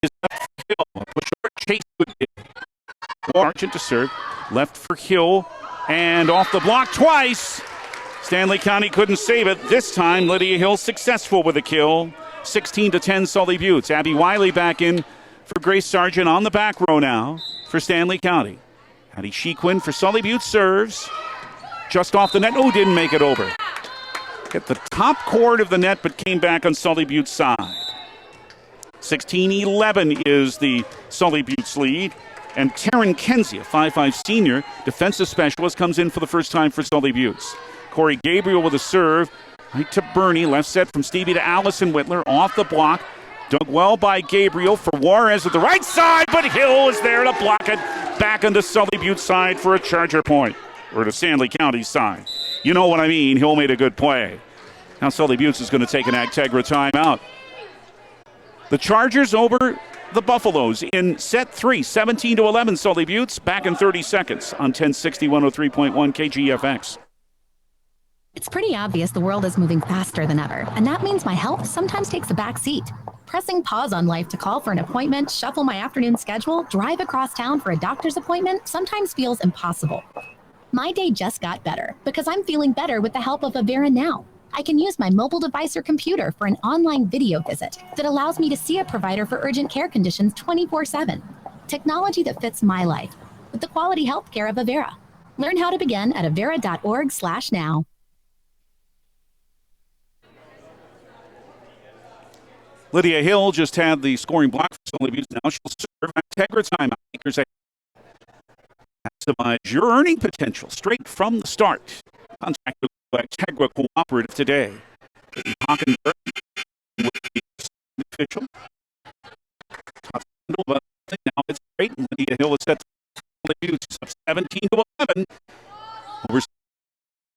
Is left for Hill. Push short, Chase would get. Sargent to serve. Left for Hill. And off the block twice. Stanley County couldn't save it. This time, Lydia Hill successful with a kill. 16-10 Sully Buttes. Abby Wiley back in for Grace Sargent on the back row now for Stanley County. Addie Shequin for Sully Buttes serves. Just off the net. Oh, didn't make it over. hit the top cord of the net, but came back on Sully Butte's side. 16-11 is the Sully Butte's lead. And Taryn Kenzie, a 5'5 senior defensive specialist, comes in for the first time for Sully Butte's. Corey Gabriel with a serve. Right to Bernie. Left set from Stevie to Allison Whitler. Off the block. Dug well by Gabriel for Juarez at the right side, but Hill is there to block it. Back onto Sully Butte's side for a Charger point. Or to Stanley County's side. You know what I mean. Hill made a good play. Now Sully Butte's is going to take an Agtegra timeout. The Chargers over the Buffaloes in set 3, 17-11. Sully Butte's back in 30 seconds on 1060 103.1 KGFX. It's pretty obvious the world is moving faster than ever, and that means my health sometimes takes a back seat. Pressing pause on life to call for an appointment, shuffle my afternoon schedule, drive across town for a doctor's appointment sometimes feels impossible. My day just got better because I'm feeling better with the help of Avera Now. I can use my mobile device or computer for an online video visit that allows me to see a provider for urgent care conditions 24/7. Technology that fits my life with the quality health care of Avera. Learn how to begin at avera.org/now. Lydia Hill just had the scoring block for Sully Butte's. Now she'll serve Agtegra timeout. Makers maximize your earning potential straight from the start. Contact the Agtegra Cooperative today. Hockenberg with the official. Now it's great. Lydia Hill is set to Sully Butte's up 17-11. Over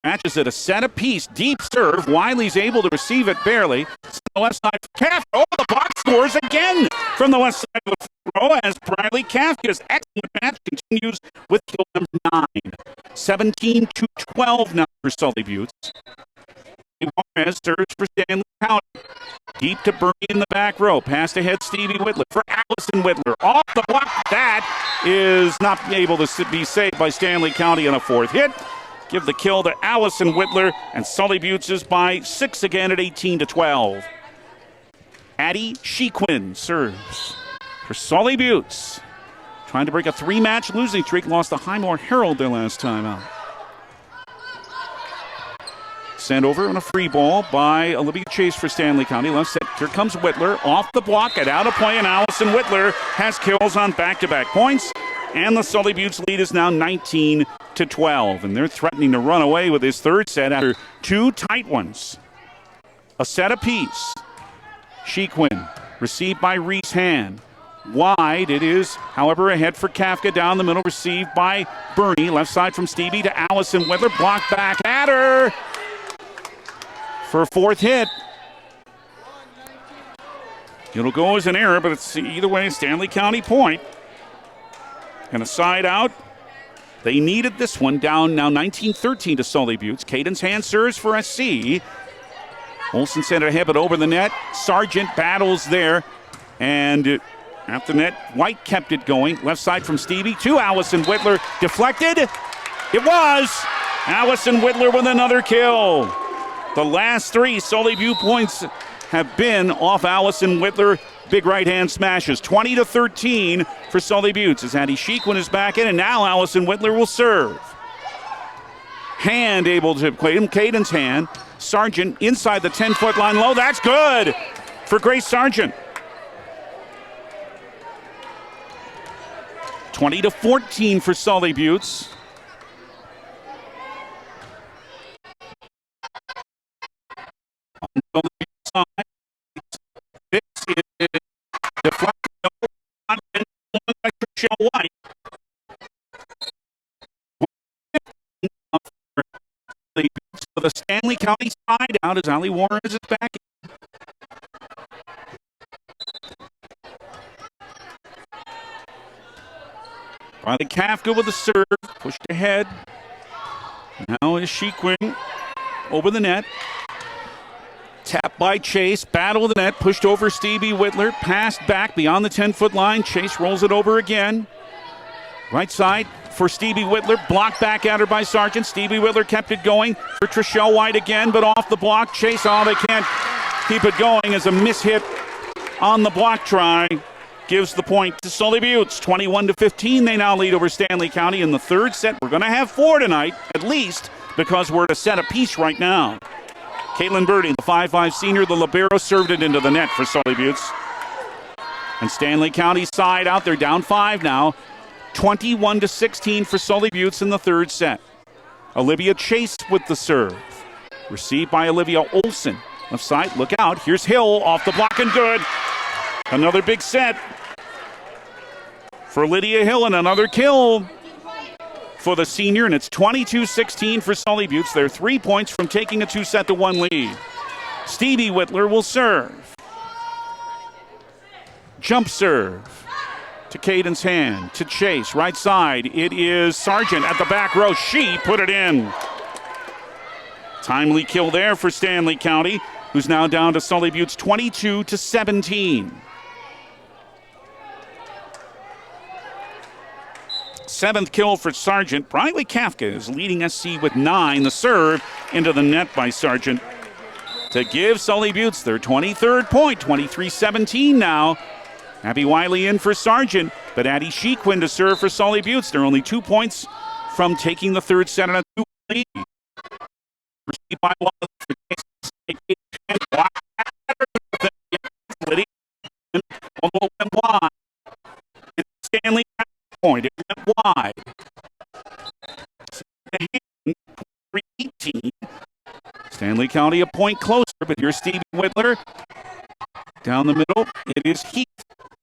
matches at a set apiece. Deep serve. Wiley's able to receive it barely. The left side for Kafka. Oh, the box scores again from the west side of the row as Briley Kafka's excellent match continues with kill number 9. 17-12 now for Sully Butte's. Juarez serves for Stanley County. Deep to Bernie in the back row. Passed ahead Stevie Whitler for Allison Whitler. Off the block. That is not able to be saved by Stanley County on a fourth hit. Give the kill to Allison Whitler, and Sully Butte's is by 6 again at 18-12. Addie Shequin serves for Sully Butte's. Trying to break a 3-match losing streak. Lost to Highmore Herald their last time out. Sent over on a free ball by Olivia Chase for Stanley County. Left set. Here comes Whitler off the block and out of play, and Allison Whitler has kills on back-to-back points. And the Sully Butte's lead is now 19-12. And they're threatening to run away with this third set after 2 tight ones. A set apiece. Shequin received by Reese Hand. Wide it is, however, ahead for Kafka down the middle. Received by Bernie. Left side from Stevie to Allison Whitler. Blocked back at her for a fourth hit. It'll go as an error, but it's either way, Stanley County point. And a side out. They needed this one. Down now 19-13 to Sully Butte's. Caden's hand serves for SC. Olsen sent it ahead, but over the net. Sargent battles there. And at the net, White kept it going. Left side from Stevie to Allison Whitler. Deflected. It was. Allison Whitler with another kill. The last 3 Sully Butte points have been off Allison Whitler. Big right-hand smashes. 20-13 for Sully Butte's as Addie Shequin is back in, and now Allison Whitler will serve. Hand able to play him. Caden's hand. Sargent inside the 10-foot line low. That's good for Grace Sargent. 20-14 for Sully Butte's. On the side, this is deflected by Michelle White. For the Stanley County side out as Ali Warren is back. Riley Kafka with the serve, pushed ahead. Now is Shequin over the net. Tapped by Chase, battle of the net, pushed over Stevie Whitler, passed back beyond the 10-foot line. Chase rolls it over again. Right side for Stevie Whitler, blocked back at her by Sargent. Stevie Whitler kept it going for Trishelle White again, but off the block. Chase, they can't keep it going as a mishit on the block try. Gives the point to Sully Butte's. 21-15, they now lead over Stanley County in the third set. We're going to have 4 tonight, at least, because we're at a set apiece right now. Caitlin Birdie, the 5'5 senior, the Libero, served it into the net for Sully Buttes. And Stanley County side out. They're down 5 now. 21-16 for Sully Buttes in the third set. Olivia Chase with the serve. Received by Olivia Olsen. Left side, look out. Here's Hill off the block and good. Another big set for Lydia Hill and another kill for the senior, and it's 22-16 for Sully Buttes. They're 3 points from taking a 2-1 lead. Stevie Whitler will serve. Jump serve to Caden's hand, to Chase, right side. It is Sargent at the back row. She put it in. Timely kill there for Stanley County, who's now down to Sully Buttes 22-17. Seventh kill for Sargent. Briley Kafka is leading SC with 9. The serve into the net by Sargent to give Sully Buttes their 23rd point, 23-17 now. Abby Wiley in for Sargent, but Addie Shequin to serve for Sully Buttes. They're only 2 points from taking the third set on a 2 lead. Received by Stanley point. It went wide. 18. Stanley County a point closer, but here's Stevie Whitler. Down the middle, it is Heath.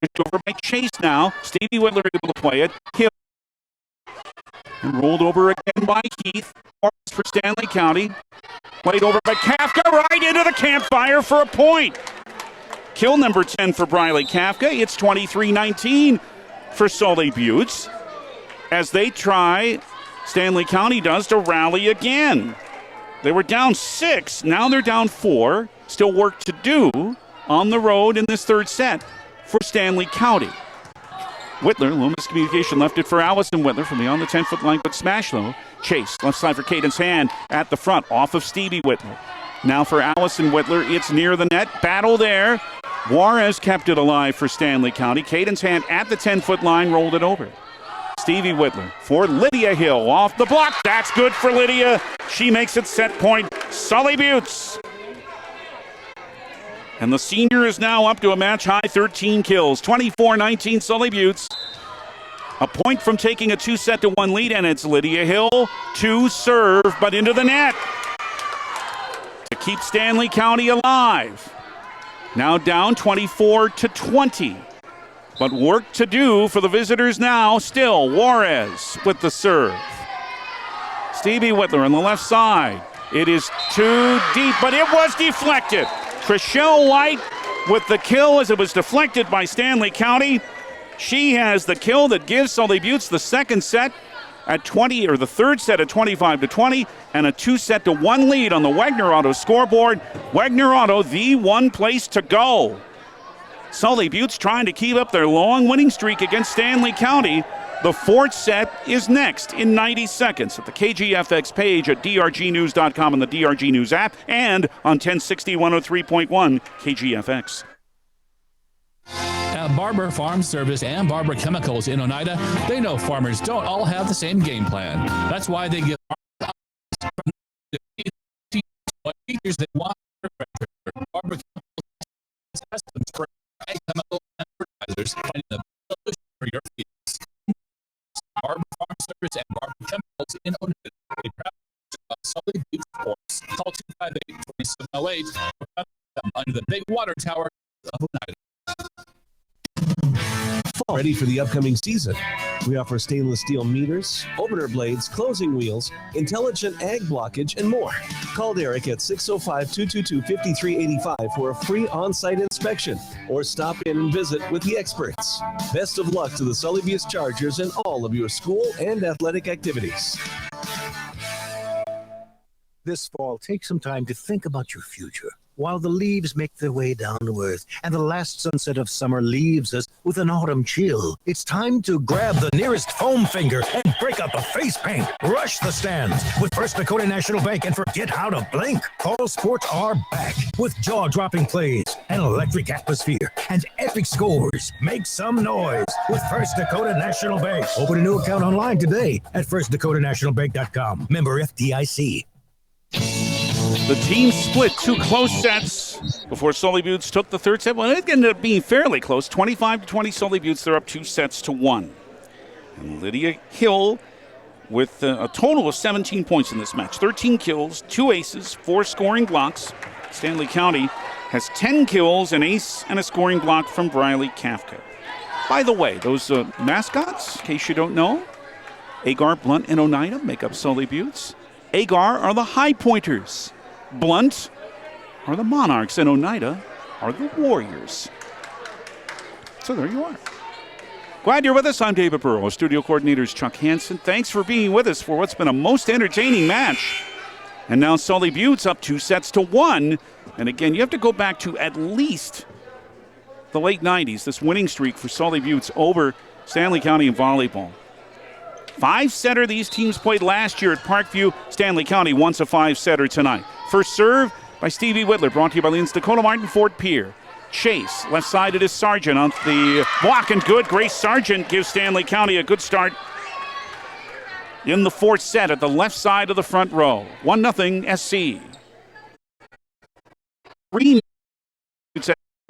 Pushed over by Chase now. Stevie Whitler able to play it. Hill. And rolled over again by Heath. For Stanley County. Played over by Kafka, right into the campfire for a point. Kill number 10 for Briley Kafka. It's 23-19 for Sully Buttes as they try, Stanley County does, to rally again. They were down 6, now they're down 4. Still work to do on the road in this third set for Stanley County. Whitler, Loomis Communication left it for Allison Whitler from beyond the 10-foot line, but smash though. Chase, left side for Caden's hand at the front, off of Stevie Whitler. Now for Allison Whitler, it's near the net. Battle there. Juarez kept it alive for Stanley County. Caden's hand at the 10-foot line, rolled it over. Stevie Whitler for Lydia Hill off the block. That's good for Lydia. She makes it set point. Sully Buttes. And the senior is now up to a match-high 13 kills. 24-19 Sully Buttes. A point from taking a 2-1 lead, and it's Lydia Hill to serve, but into the net to keep Stanley County alive. Now down 24-20. But work to do for the visitors now. Still Juarez with the serve. Stevie Whitler on the left side. It is too deep, but it was deflected. Trishelle White with the kill as it was deflected by Stanley County. She has the kill that gives Sully Buttes the second set at 20, or the third set at 25-20, and a 2-1 lead on the Wagner Auto scoreboard. Wagner Auto, the one place to go. Sully Buttes trying to keep up their long winning streak against Stanley County. The fourth set is next in 90 seconds at the KGFX page at drgnews.com and the DRG News app, and on 1060 103.1 KGFX. At Barber Farm Service and Barber Chemicals in Oneida, they know farmers don't all have the same game plan. That's why they give what features they want. Barber Chemicals custom spray chemical and fertilizers, finding the best solution for your fields. Barber Farm Service and Barber Chemicals in Oneida. They proud Sully Buttes Sports. Call 258-4708 under the big water tower of Oneida. Ready for the upcoming season. We offer stainless steel meters, opener blades, closing wheels, intelligent ag blockage, and more. Call Derek at 605-222-5385 for a free on-site inspection, or stop in and visit with the experts. Best of luck to the Sully Buttes Chargers in all of your school and athletic activities. This fall, take some time to think about your future. While the leaves make their way down to earth and the last sunset of summer leaves us with an autumn chill, it's time to grab the nearest foam finger and break out the face paint. Rush the stands with First Dakota National Bank and forget how to blink. All sports are back with jaw-dropping plays, an electric atmosphere, and epic scores. Make some noise with First Dakota National Bank. Open a new account online today at firstdakotanationalbank.com. Member FDIC. The team split 2 close sets before Sully Buttes took the third set. Well, it ended up being fairly close. 25-20 Sully Buttes. They're up 2 sets to 1. And Lydia Hill with a total of 17 points in this match. 13 kills, 2 aces, 4 scoring blocks. Stanley County has 10 kills, an ace, and a scoring block from Briley Kafka. By the way, those mascots, in case you don't know, Agar, Blunt, and Oneida make up Sully Buttes. Agar are the High Pointers. Blunt are the Monarchs, and Oneida are the Warriors. So there you are. Glad you're with us. I'm David Burrow. Studio coordinator's Chuck Hansen. Thanks for being with us for what's been a most entertaining match. And now Sully Buttes up 2 sets to 1. And again, you have to go back to at least the late 90s, this winning streak for Sully Buttes over Stanley County in volleyball. 5-setter these teams played last year at Parkview. Stanley County wants a 5-setter tonight. First serve by Stevie Whitler, brought to you by Leans Dakota Martin, Fort Pierre. Chase, left side it is Sargent on the block, and good. Grace Sargent gives Stanley County a good start in the 4th set at the left side of the front row. 1-0 SC. 3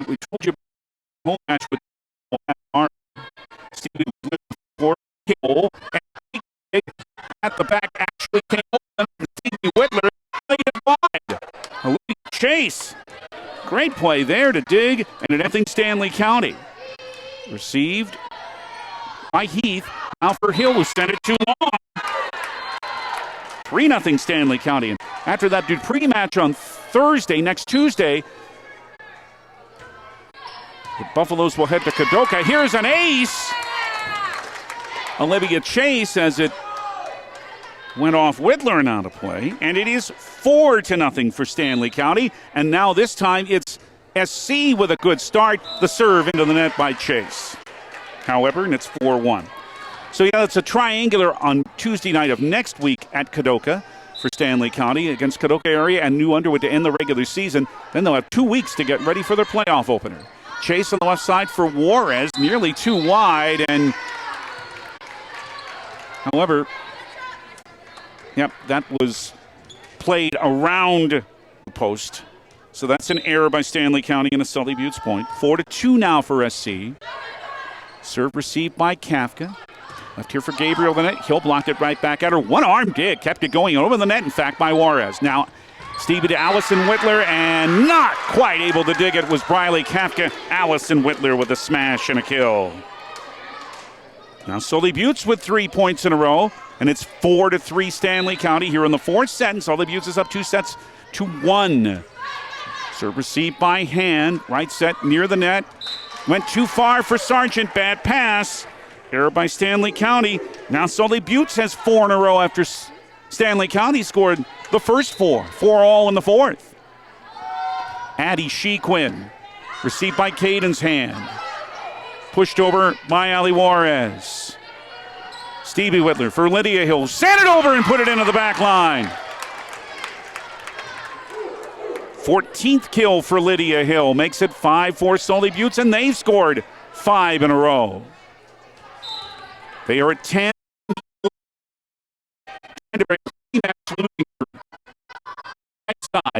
we told you home match with Stevie Whitler for Hill. At the back actually came open. Stevie Whitler played it wide. Chase. Great play there to dig, and it anything Stanley County. Received by Heath. Now for Hill, who sent it too long. 3-0 Stanley County. And after that Dupree match on Thursday, next Tuesday, the Buffaloes will head to Kadoka. Here's an ace. Olivia Chase as it went off Whitler and out of play. And it is 4-0 for Stanley County. And now this time it's SC with a good start. The serve into the net by Chase. However, and it's 4-1. So yeah, it's a triangular on Tuesday night of next week at Kadoka for Stanley County against Kadoka area and New Underwood to end the regular season. Then they'll have 2 weeks to get ready for their playoff opener. Chase on the left side for Juarez, nearly too wide, and however, yep, that was played around the post. So that's an error by Stanley County and a Sully Buttes point. 4-2 now for SC. Serve received by Kafka. Left here for Gabriel the net. Hill blocked it right back at her. One-arm dig. Kept it going over the net, in fact, by Juarez. Now Stevie to Allison Whitler, and not quite able to dig it was Briley Kafka. Allison Whitler with a smash and a kill. Now Sully Buttes with 3 points in a row, and it's 4-3 Stanley County here in the 4th set, and Sully Buttes is up 2 sets to 1. Serve received by Hand. Right set near the net. Went too far for Sargent. Bad pass. Error by Stanley County. Now Sully Buttes has 4 in a row after Stanley County scored the first 4. 4 all in the 4th. Addie Shequin. Received by Caden's Hand. Pushed over by Ali Juarez. Stevie Whitler for Lydia Hill. Sent it over and put it into the back line. 14th kill for Lydia Hill. Makes it 5-4 Sully Buttes, and they've scored 5 in a row. They are at 10.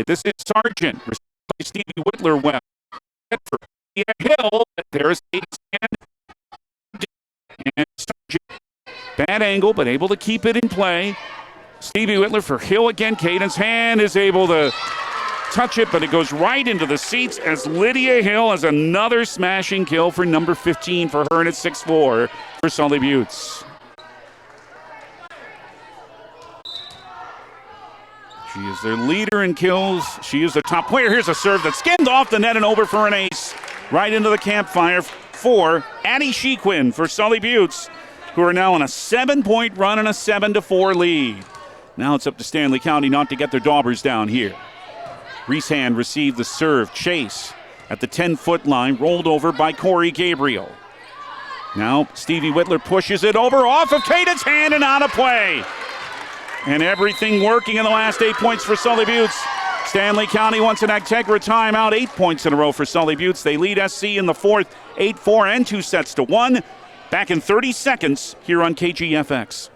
This is Sargent. Received by Stevie Whitler well. For Hill. There's and Sargent. Bad angle, but able to keep it in play. Stevie Whitler for Hill again. Caden's Hand is able to touch it, but it goes right into the seats as Lydia Hill has another smashing kill for number 15 for her, and it's 6-4 for Sully Buttes. She is their leader in kills. She is the top player. Here's a serve that skimmed off the net and over for an ace. Right into the campfire for Addie Shequin for Sully Buttes, who are now on a 7-point run and a 7-4 lead. Now it's up to Stanley County not to get their daubers down here. Reese Hand received the serve. Chase at the 10-foot line, rolled over by Corey Gabriel. Now Stevie Whitler pushes it over off of Caden's Hand and out of play. And everything working in the last 8 points for Sully Buttes. Stanley County wants an Agtegra timeout. 8 points in a row for Sully Buttes. They lead SC in the 4th, 8-4 and 2 sets to 1. Back in 30 seconds here on KGFX.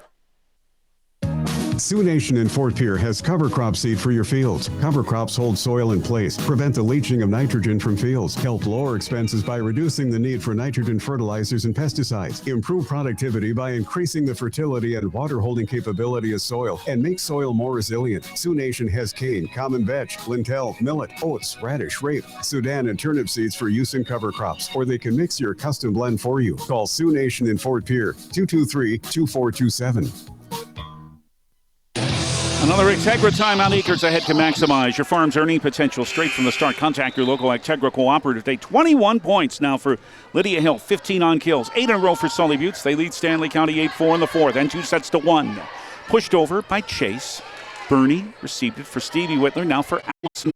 Sioux Nation in Fort Pierre has cover crop seed for your fields. Cover crops hold soil in place, prevent the leaching of nitrogen from fields, help lower expenses by reducing the need for nitrogen fertilizers and pesticides, improve productivity by increasing the fertility and water holding capability of soil, and make soil more resilient. Sioux Nation has cane, common vetch, lentil, millet, oats, radish, rape, Sudan, and turnip seeds for use in cover crops, or they can mix your custom blend for you. Call Sioux Nation in Fort Pierre, 223-2427. Another Integra timeout. Acres ahead to maximize your farm's earning potential straight from the start. Contact your local Integra cooperative today. 21 points now for Lydia Hill. 15 on kills. 8 in a row for Sully Buttes. They lead Stanley County 8-4 in the fourth. And 2-1. Pushed over by Chase. Bernie received it for Stevie Whitler. Now for Allison.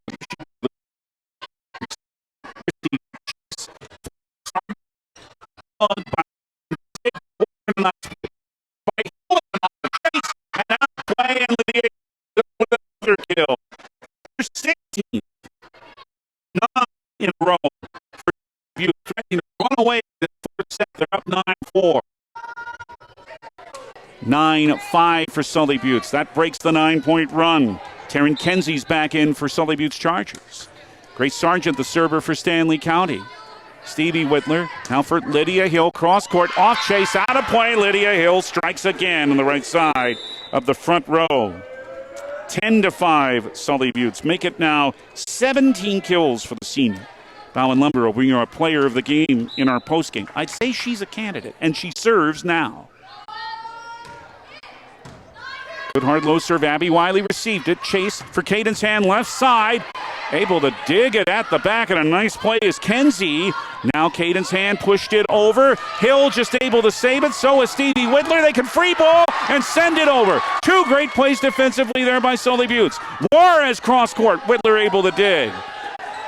And Lydia with another kill. They're 16. 9 in a row for Butte. Threatening to run away in the first set. They're up 9-4. 9-5 for Sully Buttes. That breaks the 9-point run. Taryn Kenzie's back in for Sully Buttes Chargers. Grace Sargent, the server for Stanley County. Stevie Whitler, now for Lydia Hill, cross court, off Chase, out of play. Lydia Hill strikes again on the right side of the front row. 10-5, Sully Buttes. Make it now 17 kills for the senior. Bowen Lumber, we are a player of the game in our postgame. I'd say she's a candidate, and she serves now. Good hard low serve. Abby Wiley received it. Chase for Caden's hand, left side. Able to dig it at the back, and a nice play is Kenzie. Now Caden's hand pushed it over. Hill just able to save it. So is Stevie Whitler. They can free ball and send it over. Two great plays defensively there by Sully Buttes. Juarez cross court. Whitler able to dig.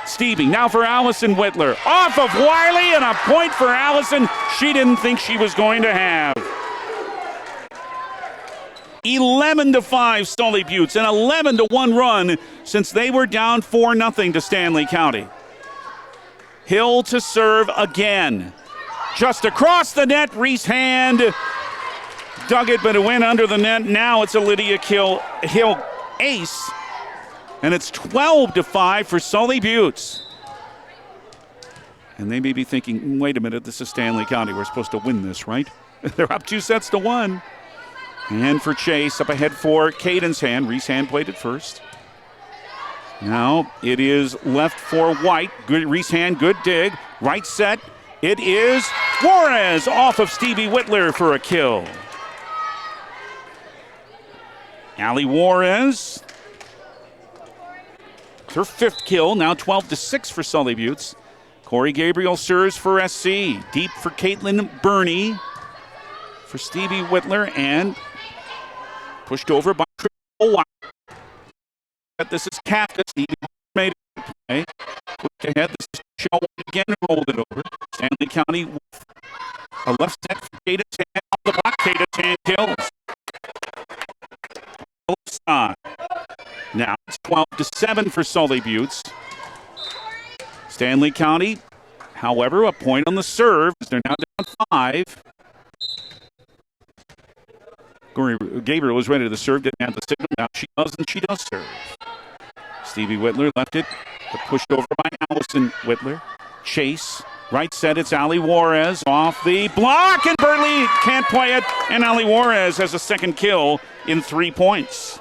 Stevie now for Allison Whitler. Off of Wiley, and a point for Allison she didn't think she was going to have. 11-5 Sully Buttes, an 11-1 run since they were down 4-0 to Stanley County. Hill to serve again. Just across the net, Reese Hand dug it, but it went under the net. Now it's a Lydia Hill ace, and it's 12-5 for Sully Buttes. And they may be thinking, wait a minute, this is Stanley County. We're supposed to win this, right? They're up 2-1. And for Chase, up ahead for Caden's hand. Reese Hand played it first. Now it is left for White. Good Reese Hand, good dig. Right set. It is Juarez off of Stevie Whitler for a kill. Allie Juarez. Her fifth kill, now 12-6 for Sully Buttes. Corey Gabriel serves for SC. Deep for Caitlin Burney. For Stevie Whitler, and pushed over by Triple White. This is Kafka. Stevie made a play. Pushed ahead. This is Shell again and rolled it over. Stanley County with a left set for Caden's hand. Off the block, Caden's hand kills. Left side. Now it's 12-7 for Sully Buttes. Stanley County, however, a point on the serve. They're now down 5. Gabriel was ready to serve, didn't have the signal. Now she does, and she does serve. Stevie Whitler left it, but pushed over by Allison Whitler. Chase, right set, it's Allie Juarez off the block, and Burley can't play it, and Allie Juarez has a second kill in 3 points.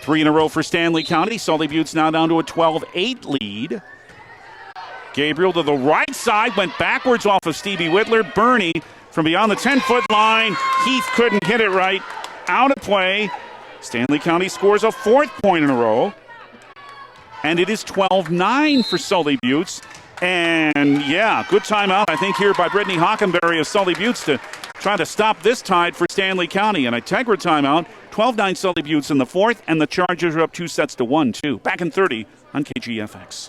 3 in a row for Stanley County. Sully Buttes now down to a 12-8 lead. Gabriel to the right side, went backwards off of Stevie Whitler. Burney from beyond the 10-foot line. Heath couldn't hit it right. Out of play. Stanley County scores a 4th point in a row. And it is 12-9 for Sully Buttes. And, yeah, good timeout, I think, here by Brittany Hockenberry of Sully Buttes to try to stop this tide for Stanley County. An Integra timeout. 12-9 Sully Buttes in the 4th, and the Chargers are up 2-1, too. Back in 30 on KGFX.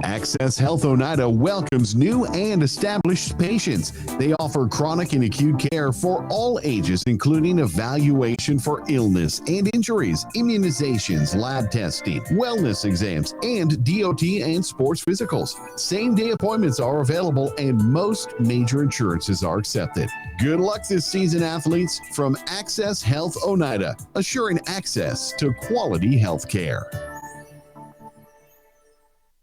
Access Health Oneida welcomes new and established patients. They offer chronic and acute care for all ages, including evaluation for illness and injuries, immunizations, lab testing, wellness exams, and DOT and sports physicals. Same-day appointments are available and most major insurances are accepted. Good luck this season, athletes, from Access Health Oneida, assuring access to quality health care.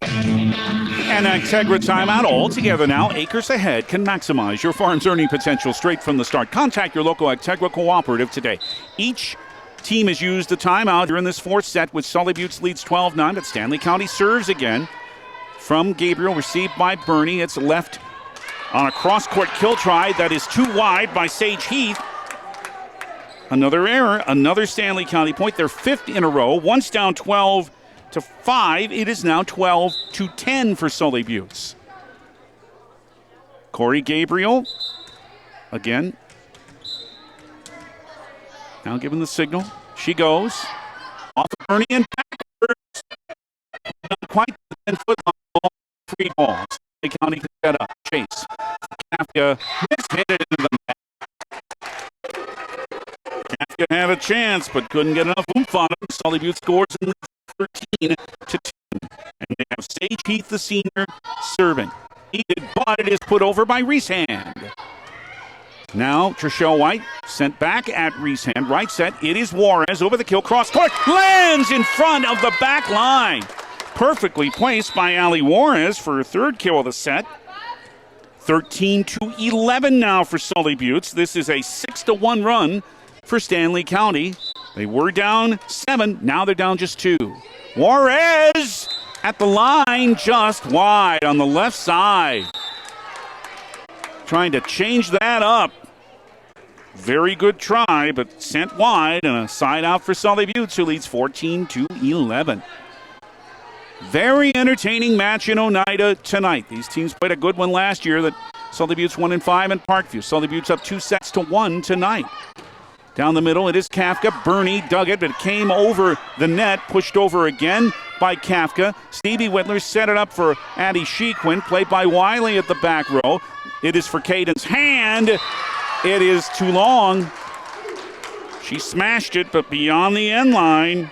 And Integra timeout all together now. Acres Ahead can maximize your farm's earning potential straight from the start. Contact your local Integra cooperative today. Each team has used a timeout here in this fourth set, with Sully Buttes leads 12-9, but Stanley County serves again from Gabriel, received by Bernie. It's left on a cross-court kill try that is too wide by Sage Heath. Another error, another Stanley County point. They're fifth in a row. Once down 12-5. It is now 12-10 for Sully Buttes. Corey Gabriel again. Now given the signal. She goes off of Bernie and backwards. Not quite the 10-foot line. Free ball. Stanley County can set up. Chase. Kafka hit it into the net. Kafka had a chance but couldn't get enough oomph on him. Sully Buttes scores in 13-2. And they have Sage Heath, the senior, serving. But it is put over by Reeshand. Now Trishelle White sent back at Reeshand. Right set. It is Juarez over the kill. Cross court. Lands in front of the back line. Perfectly placed by Ali Juarez for her third kill of the set. 13-11 now for Sully Buttes. This is a 6-1 run for Stanley County. They were down 7. Now they're down just 2. Juarez at the line, just wide on the left side. Trying to change that up. Very good try, but sent wide, and a side out for Sully Buttes, who leads 14-11. Very entertaining match in Oneida tonight. These teams played a good one last year that Sully Buttes won in 5 in Parkview. Sully Buttes up 2-1 tonight. Down the middle, it is Kafka. Bernie dug it, but it came over the net, pushed over again by Kafka. Stevie Whitler set it up for Addie Shequin, played by Wiley at the back row. It is for Caden's hand. It is too long. She smashed it, but beyond the end line.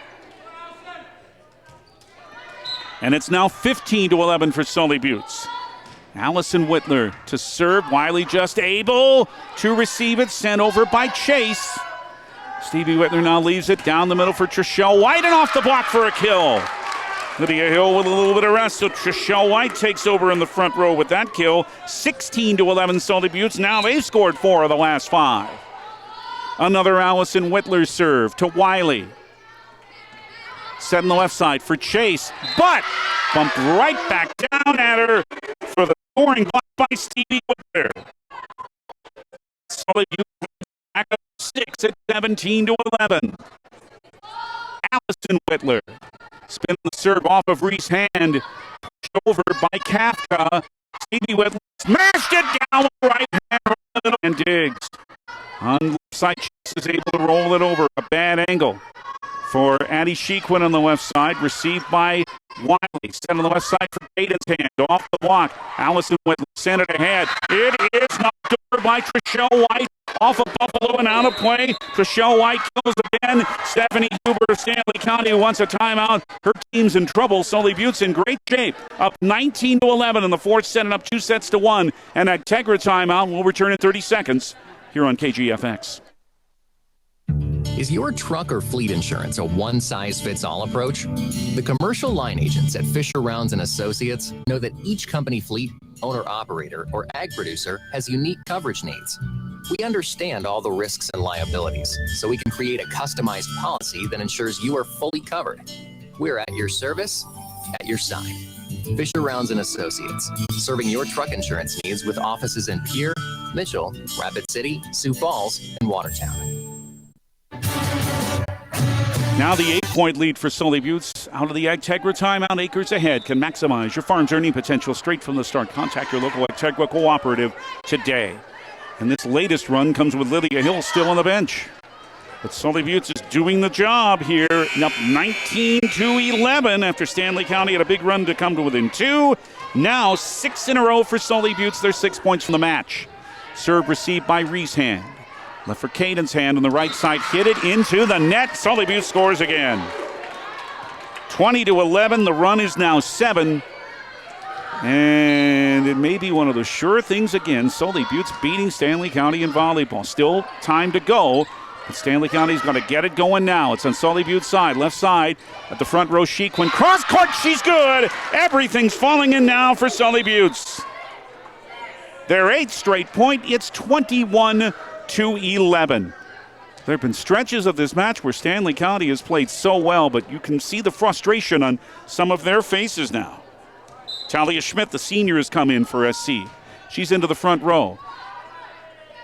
And it's now 15-11 for Sully Buttes. Allison Whitler to serve. Wiley just able to receive it. Sent over by Chase. Stevie Whitler now leaves it down the middle for Trishelle White, and off the block for a kill. Lydia Hill with a little bit of rest, so Trishelle White takes over in the front row with that kill. 16-11 Sully Buttes. Now they've scored 4 of the last 5. Another Allison Whitler serve to Wiley. Set on the left side for Chase, but bumped right back down at her for the scoring block by Stevie Whitler. Sully Buttes back up 6 at 17-11. Allison Whitler spin the serve off of Reese's hand, pushed over by Kafka. Stevie Whitler smashed it down with the right hand and digs. On the left side, Chase is able to roll it over. A bad angle for Addie Shequin on the left side, received by Wiley. Set on the left side for Caden's hand. Off the block. Allison Whitler sent it ahead. It is knocked over by Trishelle White. Off of Buffalo and out of play. Trishelle White kills again. Stephanie Huber of Stanley County wants a timeout. Her team's in trouble. Sully Buttes in great shape. Up 19-11 in the fourth set and up 2-1. And Integra timeout will return in 30 seconds here on KGFX. Is your truck or fleet insurance a one-size-fits-all approach? The commercial line agents at Fisher Rounds & Associates know that each company fleet, owner-operator, or ag producer has unique coverage needs. We understand all the risks and liabilities, so we can create a customized policy that ensures you are fully covered. We're at your service, at your side. Fisher Rounds & Associates, serving your truck insurance needs with offices in Pierre, Mitchell, Rapid City, Sioux Falls, and Watertown. Now the 8-point lead for Sully Buttes. Out of the Integra timeout, Acres Ahead can maximize your farm's earning potential straight from the start. Contact your local Integra cooperative today. And this latest run comes with Lydia Hill still on the bench. But Sully Buttes is doing the job here. Up 19-11 after Stanley County had a big run to come to within 2. Now 6 in a row for Sully Buttes. They're 6 points from the match. Serve received by Reese Hand. Left for Caden's Hand on the right side. Hit it into the net. Sully Buttes scores again. 20-11. The run is now 7. And it may be one of the sure things again. Sully Buttes beating Stanley County in volleyball. Still time to go. But Stanley County's going to get it going now. It's on Sully Buttes' side, left side. At the front row, Shequin. Cross court, she's good. Everything's falling in now for Sully Buttes. Their 8th straight point. It's 21-11. There have been stretches of this match where Stanley County has played so well, but you can see the frustration on some of their faces now. Talia Schmidt, the senior, has come in for SC. She's into the front row.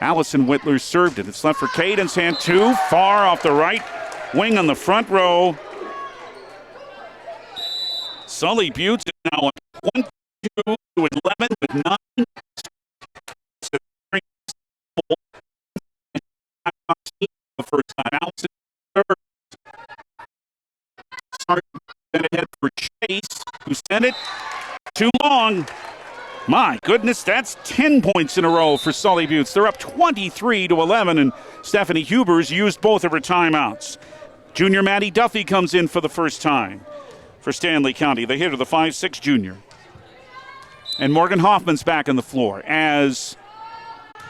Allison Whitler served it. It's left for Caden's Hand. Too far off the right wing on the front row. Sully Buttes is now 1-2-11 with 9. The first time. Allison third. Sent ahead for Chase, who sent it too long. My goodness, that's 10 points in a row for Sully Buttes. They're up 23-11, and Stephanie Hubers used both of her timeouts. Junior Maddie Duffy comes in for the first time for Stanley County. The hitter, the 5'6" junior. And Morgan Hoffman's back on the floor as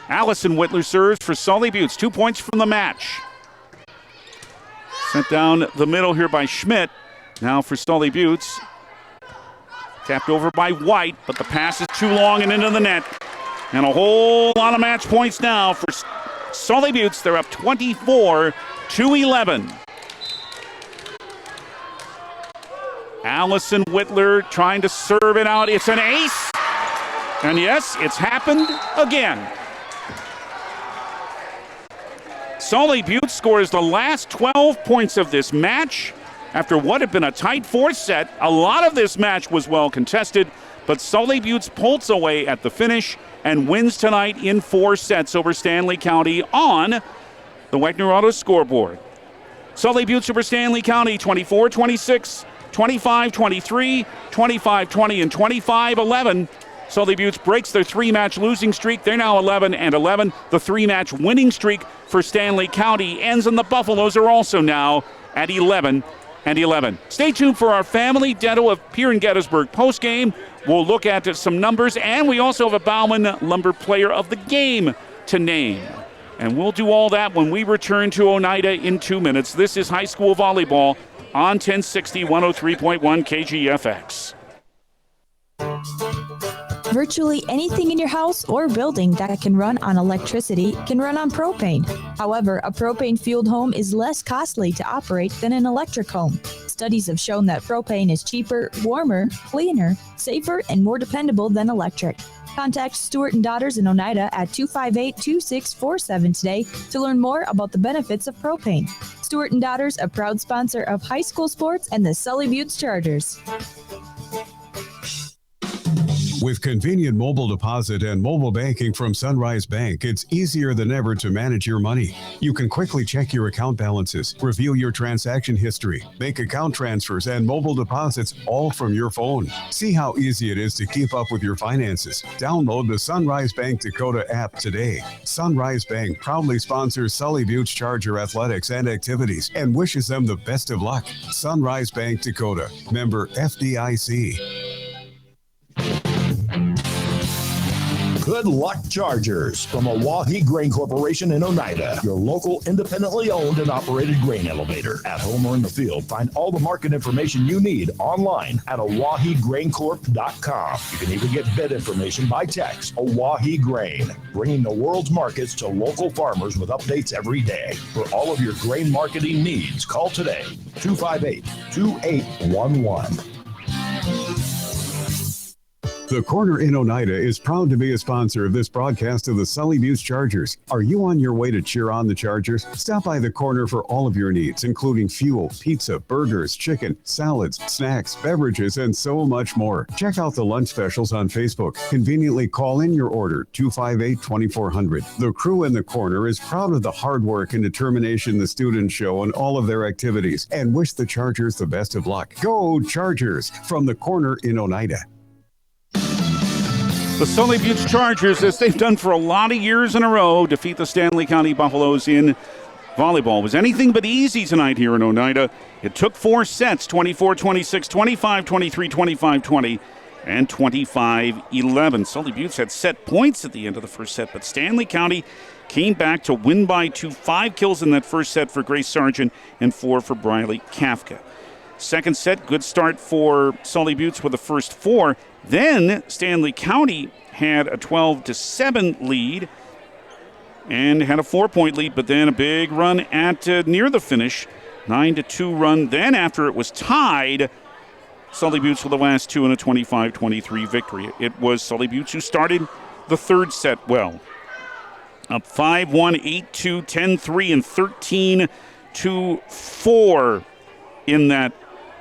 Allison Whitler serves for Sully Buttes. 2 points from the match. Sent down the middle here by Schmidt. Now for Sully Buttes. Tapped over by White, but the pass is too long and into the net. And a whole lot of match points now for Sully Buttes. They're up 24-11. Allison Whitler trying to serve it out. It's an ace. And yes, it's happened again. Sully Buttes scores the last 12 points of this match. After what had been a tight fourth set, a lot of this match was well contested, but Sully Buttes pulls away at the finish and wins tonight in 4 sets over Stanley County on the Wegner Auto scoreboard. Sully Buttes over Stanley County, 24-26, 25-23, 25-20, and 25-11. Sully Buttes breaks their 3-match losing streak. They're now 11-11. The 3-match winning streak for Stanley County ends, and the Buffaloes are also now at 11-11. Stay tuned for our Family Dental of Pier and Gettysburg postgame. We'll look at some numbers, and we also have a Bauman Lumber Player of the Game to name. And we'll do all that when we return to Oneida in 2 minutes. This is high school volleyball on 1060, 103.1 KGFX. Virtually anything in your house or building that can run on electricity can run on propane. However, a propane-fueled home is less costly to operate than an electric home. Studies have shown that propane is cheaper, warmer, cleaner, safer, and more dependable than electric. Contact Stewart & Daughters in Oneida at 258-2647 today to learn more about the benefits of propane. Stewart & Daughters, a proud sponsor of high school sports and the Sully Buttes Chargers. With convenient mobile deposit and mobile banking from Sunrise Bank, it's easier than ever to manage your money. You can quickly check your account balances, review your transaction history, make account transfers and mobile deposits all from your phone. See how easy it is to keep up with your finances. Download the Sunrise Bank Dakota app today. Sunrise Bank proudly sponsors Sully Buttes Charger athletics and activities and wishes them the best of luck. Sunrise Bank Dakota, member FDIC. Good luck, Chargers, from Oahe Grain Corporation in Oneida, your local independently owned and operated grain elevator. At home or in the field, find all the market information you need online at OaheGrainCorp.com. You can even get bid information by text. Oahe Grain, bringing the world's markets to local farmers with updates every day. For all of your grain marketing needs, call today, 258-2811. The Corner in Oneida is proud to be a sponsor of this broadcast of the Sully Butte Chargers. Are you on your way to cheer on the Chargers? Stop by the Corner for all of your needs, including fuel, pizza, burgers, chicken, salads, snacks, beverages, and so much more. Check out the lunch specials on Facebook. Conveniently call in your order, 258-2400. The crew in the Corner is proud of the hard work and determination the students show in all of their activities and wish the Chargers the best of luck. Go Chargers! From the Corner in Oneida. The Sully Butte Chargers, as they've done for a lot of years in a row, defeat the Stanley County Buffaloes in volleyball. It was anything but easy tonight here in Oneida. It took 4 sets, 24-26, 25-23, 25-20, and 25-11. Sully Butte had set points at the end of the first set, but Stanley County came back to win by 2. 5 kills in that first set for Grace Sargent and 4 for Briley Kafka. Second set, good start for Sully Butte with the first 4. Then Stanley County had a 12-7 lead and had a 4-point lead, but then a big run at near the finish, 9-2 run. Then after it was tied, Sully Butte with the last 2 in a 25-23 victory. It was Sully Butte who started the third set well. Up 5-1, 8-2, 10-3, and 13-4 in that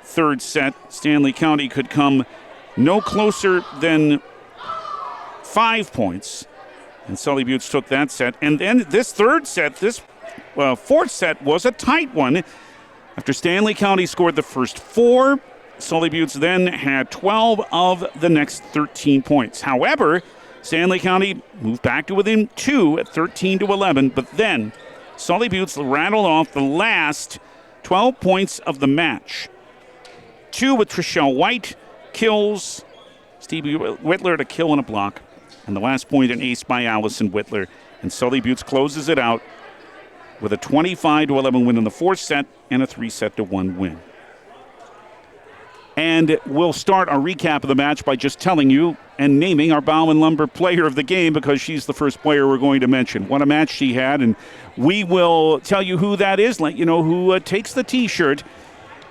third set. Stanley County could come no closer than 5 points, and Sully Butte took that set. And then this third set, this fourth set was a tight one. After Stanley County scored the first 4, Sully Butte then had 12 of the next 13 points. However, Stanley County moved back to within 2 at 13-11, but then Sully Butte rattled off the last 12 points of the match. 2 with Trishelle White kills, Stevie Whitler to kill and a block, and the last point an ace by Allison Whitler. And Sully Butte closes it out with a 25-11 win in the fourth set and a 3-1 win. And we'll start our recap of the match by just telling you and naming our Bauman Lumber player of the game, because she's the first player we're going to mention. What a match she had, and we will tell you who that is, let you know who takes the T-shirt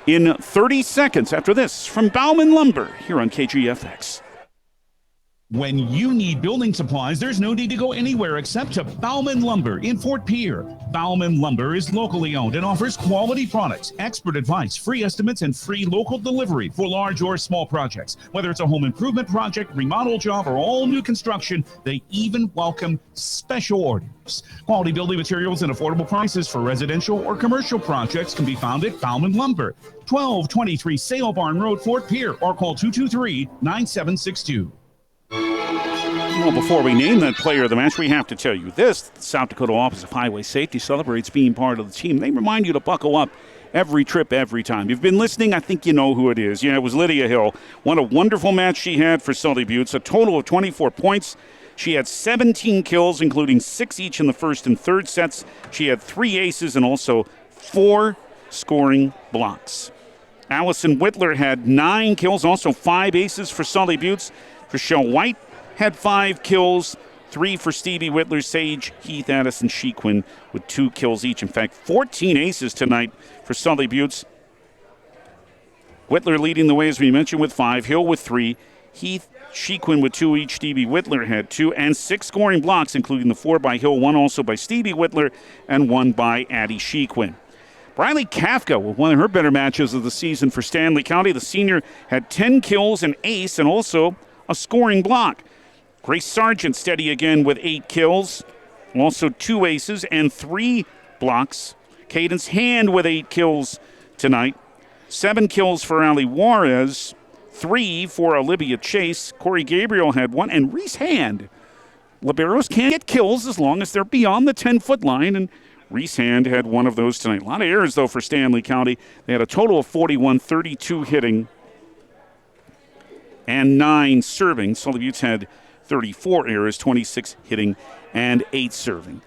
in 30 seconds after this from Bauman Lumber here on KGFX. When you need building supplies, there's no need to go anywhere except to Bauman Lumber in Fort Pierre. Bauman Lumber is locally owned and offers quality products, expert advice, free estimates, and free local delivery for large or small projects. Whether it's a home improvement project, remodel job, or all new construction, they even welcome special orders. Quality building materials and affordable prices for residential or commercial projects can be found at Bauman Lumber, 1223 Sale Barn Road, Fort Pierre, or call 223-9762. Well, before we name that player of the match, we have to tell you this. The South Dakota Office of Highway Safety celebrates being part of the team. They remind you to buckle up every trip, every time. You've been listening, I think you know who it is. Yeah, it was Lydia Hill. What a wonderful match she had for Sully Butte. A total of 24 points. She had 17 kills, including 6 each in the first and third sets. She had 3 aces and also 4 scoring blocks. Allison Whitler had 9 kills, also 5 aces for Sully Butte. Trishelle White had 5 kills, 3 for Stevie Whitler, Sage, Heath, Addison, Shequin with 2 kills each. In fact, 14 aces tonight for Sully Butte. Whitler leading the way, as we mentioned, with 5, Hill with 3, Heath, Shequin with 2 each, Stevie Whitler had 2, and 6 scoring blocks, including the 4 by Hill, 1 also by Stevie Whitler, and 1 by Addie Shequin. Briley Kafka with one of her better matches of the season for Stanley County. The senior had 10 kills, an ace, and also a scoring block. Grace Sargent steady again with 8 kills, also 2 aces and 3 blocks. Cadence Hand with 8 kills tonight. 7 kills for Ali Juarez, 3 for Olivia Chase. Corey Gabriel had 1, and Reese Hand. Liberos can't get kills as long as they're beyond the 10-foot line, and Reese Hand had 1 of those tonight. A lot of errors, though, for Stanley County. They had a total of 41, 32 hitting, and 9 serving. Sully Butte had 34 errors, 26 hitting, and 8 serving.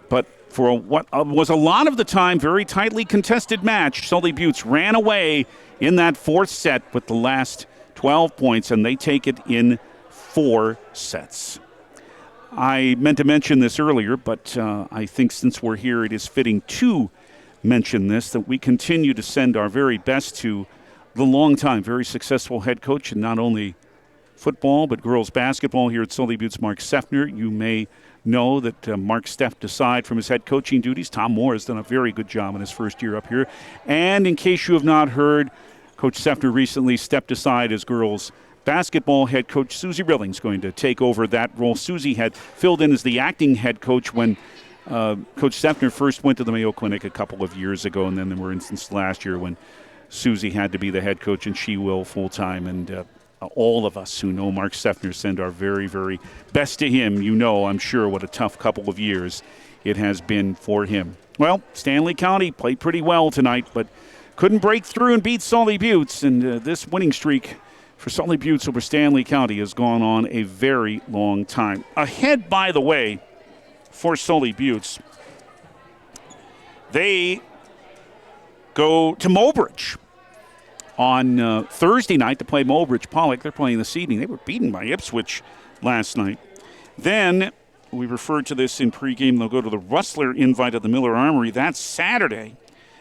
But for what was a lot of the time very tightly contested match, Sully Butte ran away in that fourth set with the last 12 points, and they take it in 4 sets. I meant to mention this earlier, but I think since we're here, it is fitting to mention this, that we continue to send our very best to the longtime, very successful head coach, and not only football, but girls basketball here at Sully Butte's Mark Seffner. You may know that Mark stepped aside from his head coaching duties. Tom Moore has done a very good job in his first year up here. And in case you have not heard, Coach Seffner recently stepped aside as girls basketball head coach. Susie Rilling's going to take over that role. Susie had filled in as the acting head coach when Coach Seffner first went to the Mayo Clinic a couple of years ago, and then there were instances last year when Susie had to be the head coach, and she will full-time. And all of us who know Mark Seffner send our very, very best to him. You know, I'm sure, what a tough couple of years it has been for him. Well, Stanley County played pretty well tonight, but couldn't break through and beat Sully Buttes. And this winning streak for Sully Buttes over Stanley County has gone on a very long time. Ahead, by the way, for Sully Buttes, they go to Mobridge on Thursday night to play Mobridge Pollock. They're playing this evening. They were beaten by Ipswich last night. Then, we referred to this in pregame, they'll go to the Rustler Invite at the Miller Armory. That's Saturday.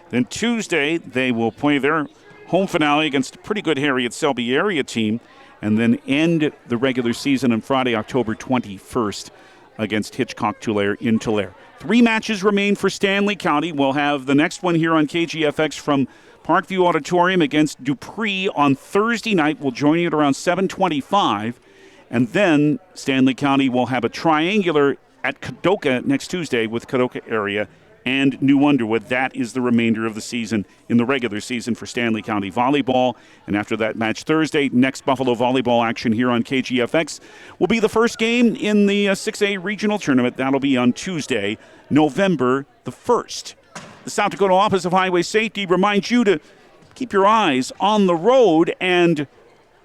Then Tuesday, they will play their home finale against a pretty good Harriet Selby area team, and then end the regular season on Friday, October 21st against Hitchcock-Tulare in Tulare. 3 matches remain for Stanley County. We'll have the next one here on KGFX from Parkview Auditorium against Dupree on Thursday night. We'll join you at around 7:25. And then Stanley County will have a triangular at Kadoka next Tuesday with Kadoka area and New Underwood. That is the remainder of the season in the regular season for Stanley County Volleyball. And after that match Thursday, next Buffalo Volleyball action here on KGFX will be the first game in the 6A regional tournament. That'll be on Tuesday, November the 1st. The South Dakota Office of Highway Safety reminds you to keep your eyes on the road and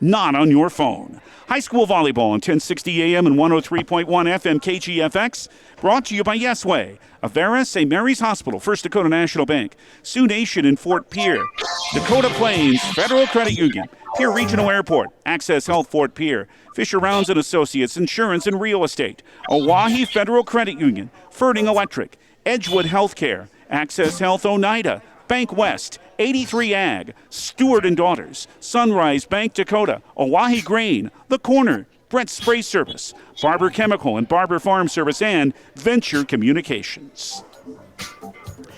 not on your phone. High school volleyball on 1060 AM and 103.1 FM KGFX. Brought to you by Yesway, Avera, St. Mary's Hospital, First Dakota National Bank, Sioux Nation in Fort Pierre, Dakota Plains, Federal Credit Union, Pierre Regional Airport, Access Health Fort Pierre, Fisher Rounds and Associates Insurance and Real Estate, Oahe Federal Credit Union, Ferding Electric, Edgewood Healthcare, Access Health Oneida, Bank West, 83 Ag, Stewart and Daughters, Sunrise Bank Dakota, Oahe Grain, The Corner, Brett Spray Service, Barber Chemical and Barber Farm Service, and Venture Communications.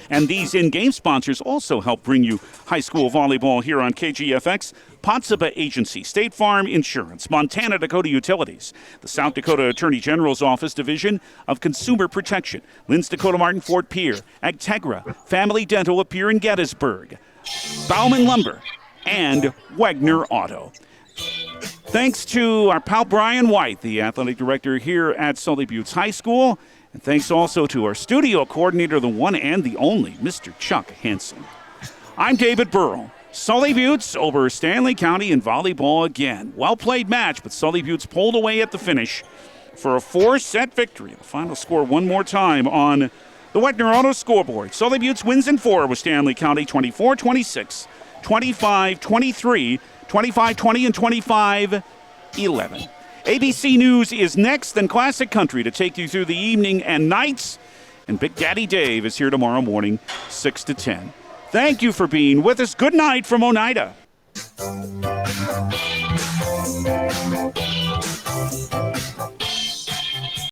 And these in-game sponsors also help bring you high school volleyball here on KGFX. Potsdam Agency, State Farm Insurance, Montana Dakota Utilities, the South Dakota Attorney General's Office Division of Consumer Protection, Linz Dakota Martin Fort Pierre, Agtegra, Family Dental of Pierre in Gettysburg, Bauman Lumber, and Wagner Auto. Thanks to our pal Brian White, the athletic director here at Sully Buttes High School. And thanks also to our studio coordinator, the one and the only, Mr. Chuck Hansen. I'm David Burrell. Sully Buttes over Stanley County in volleyball again. Well-played match, but Sully Buttes pulled away at the finish for a 4-set victory. The final score one more time on the Wagner Auto scoreboard. Sully Buttes wins in 4 with Stanley County 24-26, 25-23, 25-20, and 25-11. ABC News is next, then Classic Country to take you through the evening and nights. And Big Daddy Dave is here tomorrow morning, 6 to 10. Thank you for being with us. Good night from Oneida.